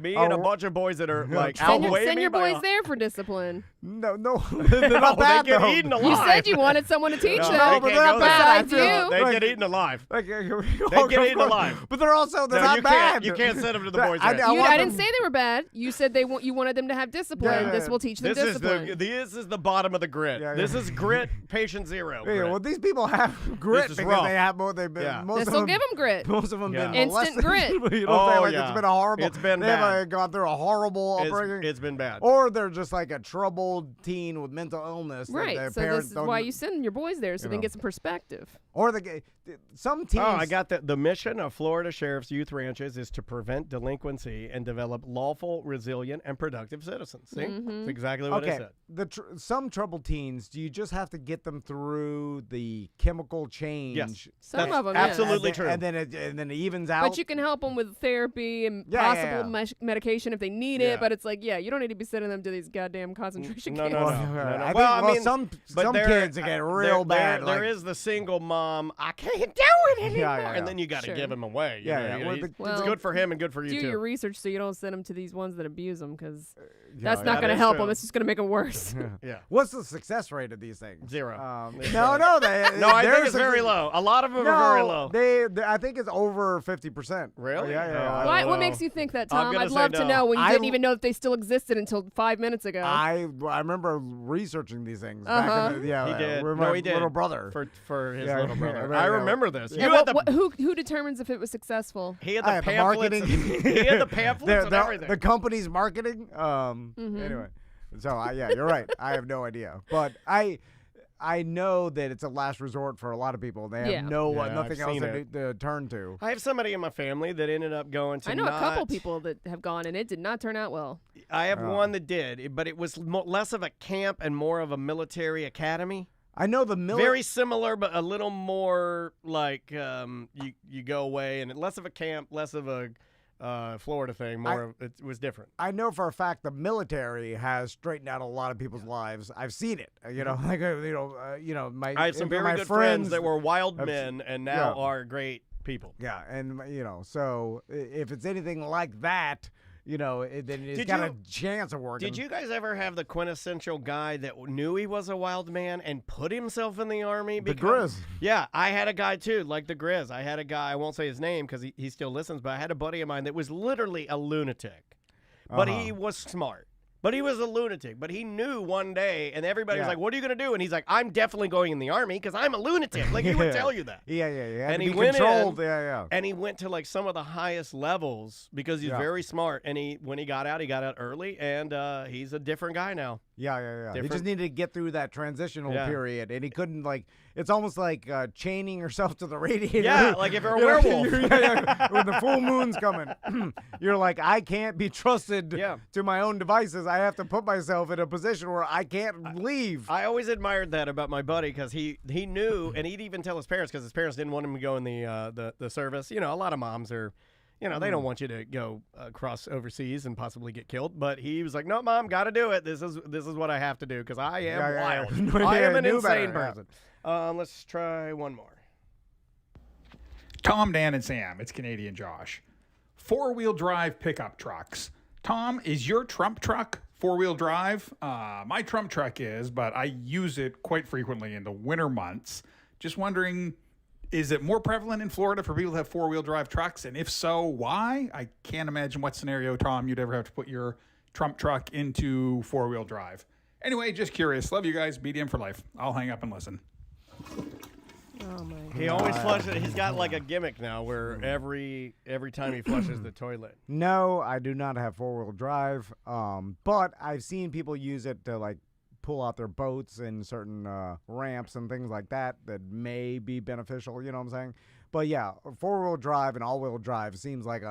me and a bunch of boys that are like send outweigh your boys there for discipline. No, they're not bad. They get eaten alive. You said you wanted someone to teach them. No, but they're not bad. Besides They get eaten alive. They get eaten alive. But they're not bad. You can't send them to the boys' I didn't say they were bad. You said you wanted them to have discipline. Yeah. This will teach them discipline. This is the bottom of the grid. This is grit, patient zero. Yeah, well, these people have grit because rough. they have most. They've been. Yeah. Most This of will them, give them grit. Most of them been instant molested. grit. You know what I'm saying? Like, yeah. it's been a horrible. It's been they bad. have gone through a horrible upbringing. It's been bad. Or they're just like a troubled teen with mental illness. Right. Their So parents this is don't, why you send your boys there, so they can get some perspective. Or some teens. Oh, I got the mission of Florida Sheriff's Youth Ranches is to prevent delinquency and develop lawful, resilient, and productive citizens. See? That's exactly what it said. Some troubled teens, do you just have to get them through the chemical change? Yes. Some of them, absolutely true. And then it evens out. But you can help them with therapy and possible medication if they need it. But it's like, you don't need to be sending them to these goddamn concentration camps. No. Some kids get real bad. There is the single mom, I can't do it anymore. And then you got to give him away. It's good for him and good for you, too. Do your research so you don't send them to these ones that abuse them, because that's not going to help them. It's just going to make them worse. Yeah. What's the success rate of these things? 0. No, I think it's very low. A lot of them are very low. I think it's over 50%. Really? Yeah. What makes you think that, Tom? I'd love to know when you didn't even know that they still existed until 5 minutes ago. I remember researching these things back in the, he did. My he did. little brother. For his little brother. I remember this. Who determines if it was successful? He had the pamphlets. He had the pamphlets and everything. The company's marketing. Anyway, so you're right. I have no idea, but I know that it's a last resort for a lot of people. They have nothing else to turn to. I have somebody in my family that ended up going to. I know a couple people that have gone, and it did not turn out well. I have one that did, but it was less of a camp and more of a military academy. I know the very similar, but a little more like you go away, and less of a camp, less of a Florida thing. It was different. I know for a fact the military has straightened out a lot of people's lives. I've seen it. I have some very good friends that were wild men and now are great people. Yeah, and so if it's anything like that. Then it's got a chance of working. Did you guys ever have the quintessential guy that knew he was a wild man and put himself in the army? The Grizz. Yeah, I had a guy too, like the Grizz. I had a guy, I won't say his name because he still listens, but I had a buddy of mine that was literally a lunatic. But he was smart. But he was a lunatic. But he knew one day, and everybody was like, what are you going to do? And he's like, I'm definitely going in the army because I'm a lunatic. Like, he would tell you that. Yeah. And he went controlled. And he went to, like, some of the highest levels because he's very smart. And when he got out early, and he's a different guy now. Yeah. He just needed to get through that transitional period, and he couldn't, like, it's almost like chaining yourself to the radiator. Yeah, like if you're a werewolf. When the full moon's coming, you're like, I can't be trusted to my own devices. I have to put myself in a position where I can't leave. I always admired that about my buddy because he knew, and he'd even tell his parents because his parents didn't want him to go in the service. A lot of moms are, they don't want you to go across overseas and possibly get killed. But he was like, no, Mom, got to do it. This is what I have to do because I am wild. I am an insane person. Let's try one more. Tom, Dan, and Sam. It's Canadian Josh. 4-wheel drive pickup trucks. Tom, is your Trump truck 4-wheel drive? My Trump truck is, but I use it quite frequently in the winter months. Just wondering, is it more prevalent in Florida for people to have 4-wheel drive trucks? And if so, why? I can't imagine what scenario, Tom, you'd ever have to put your Trump truck into 4-wheel drive. Anyway, just curious. Love you guys. BDM for life. I'll hang up and listen. Oh my God. He always flushes. He's got like a gimmick now where every time he flushes the toilet. No, I do not have 4-wheel drive. But I've seen people use it to like pull out their boats in certain ramps and things like that may be beneficial. You know what I'm saying? But yeah, 4-wheel drive and all-wheel drive seems like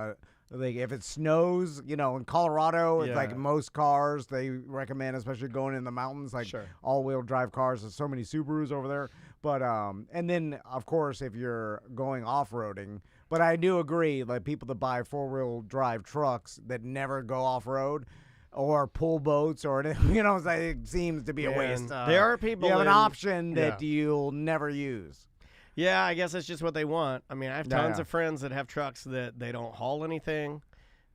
if it snows, in Colorado, it's like most cars they recommend, especially going in the mountains, like all-wheel drive cars. There's so many Subarus over there. But and then of course if you're going off-roading, but I do agree, like people that buy 4-wheel drive trucks that never go off-road or pull boats or it seems to be a waste. There are people. You have an option that you'll never use. Yeah, I guess that's just what they want. I mean, I have tons of friends that have trucks that they don't haul anything.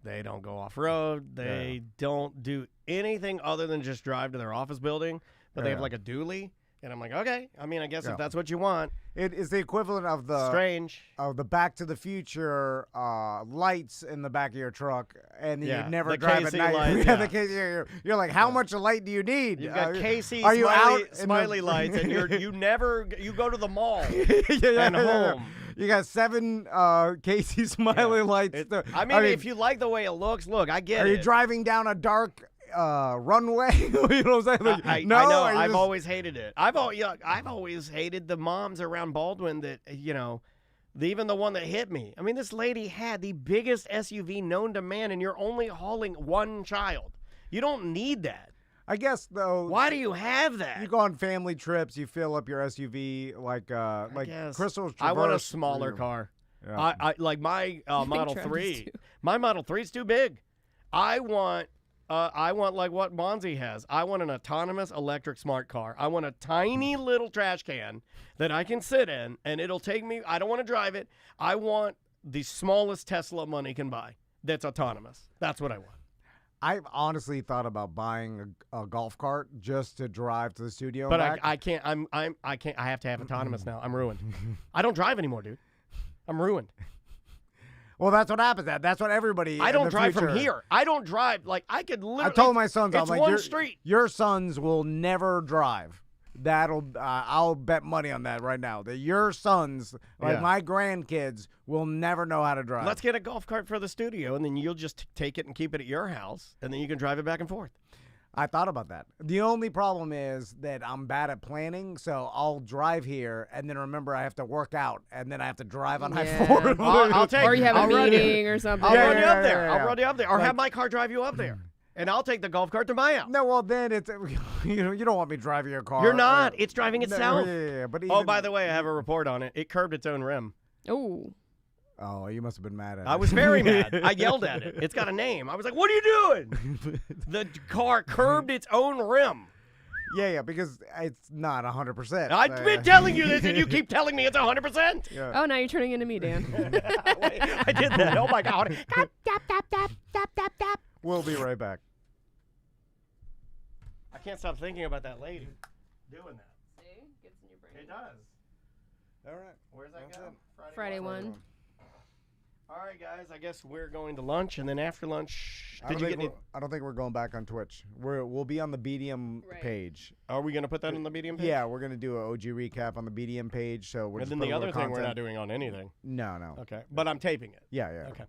They don't go off-road. They don't do anything other than just drive to their office building. But they have like a dually. And I'm like, okay. I mean, I guess if that's what you want. It is the equivalent of the the Back to the Future lights in the back of your truck, and you never drive at night. Lights, you're like, how much light do you need? You've got KC are you smiley lights, and you go to the mall and home. You got 7 KC smiley lights. I mean, if you like the way it looks, look, I get it. Are you driving down a dark runway? You know what I'm saying? I know. I've always hated it. I've always hated the moms around Baldwin that, even the one that hit me. I mean, this lady had the biggest SUV known to man, and you're only hauling one child. You don't need that. I guess, though. Why do you have that? You go on family trips, you fill up your SUV like Crystal's Traverse. I want a smaller car. Yeah. I like my Model 3. My Model 3 is too big. I want like what Bonzi has. I want an autonomous electric smart car. I want a tiny little trash can that I can sit in, and it'll take me. I don't want to drive it. I want the smallest Tesla money can buy that's autonomous. That's what I want. I've honestly thought about buying a golf cart just to drive to the studio. But and back. I can't. I can't. I have to have autonomous now. I'm ruined. I don't drive anymore, dude. I'm ruined. Well, that's what happens. That's what everybody. I don't drive from here. I don't drive. Like, I could literally. I told my sons, it's I'm like, one street. Your sons will never drive. I'll bet money on that right now. That your sons, like my grandkids, will never know how to drive. Let's get a golf cart for the studio, and then you'll just take it and keep it at your house, and then you can drive it back and forth. I thought about that. The only problem is that I'm bad at planning, so I'll drive here and then remember I have to work out, and then I have to drive on I-4. I'll take. Or you have a meeting or something. I'll run you up there. I'll run you up there, or have my car drive you up there, and I'll take the golf cart to my house. No, well then it's you don't want me driving your car. You're not. It's driving itself. Yeah. But by the way, I have a report on it. It curbed its own rim. Oh, you must have been mad at it. I was very mad. I yelled at it. It's got a name. I was like, what are you doing? The car curbed its own rim. Yeah, because it's not 100%. I've been telling you this, and you keep telling me it's 100%. Yeah. Oh, now you're turning into me, Dan. I did that. Oh, my God. We'll be right back. I can't stop thinking about that lady doing that. See? Gets in your brain. It does. All right. Where's that go? Friday one. All right, guys. I guess we're going to lunch, and then after lunch, I don't think we're going back on Twitch. We'll be on the BDM page. Are we going to put that on the BDM page? Yeah, we're going to do an OG recap on the BDM page. So we're. And then the other thing we're not doing on anything. No. Okay, but I'm taping it. Yeah. Okay.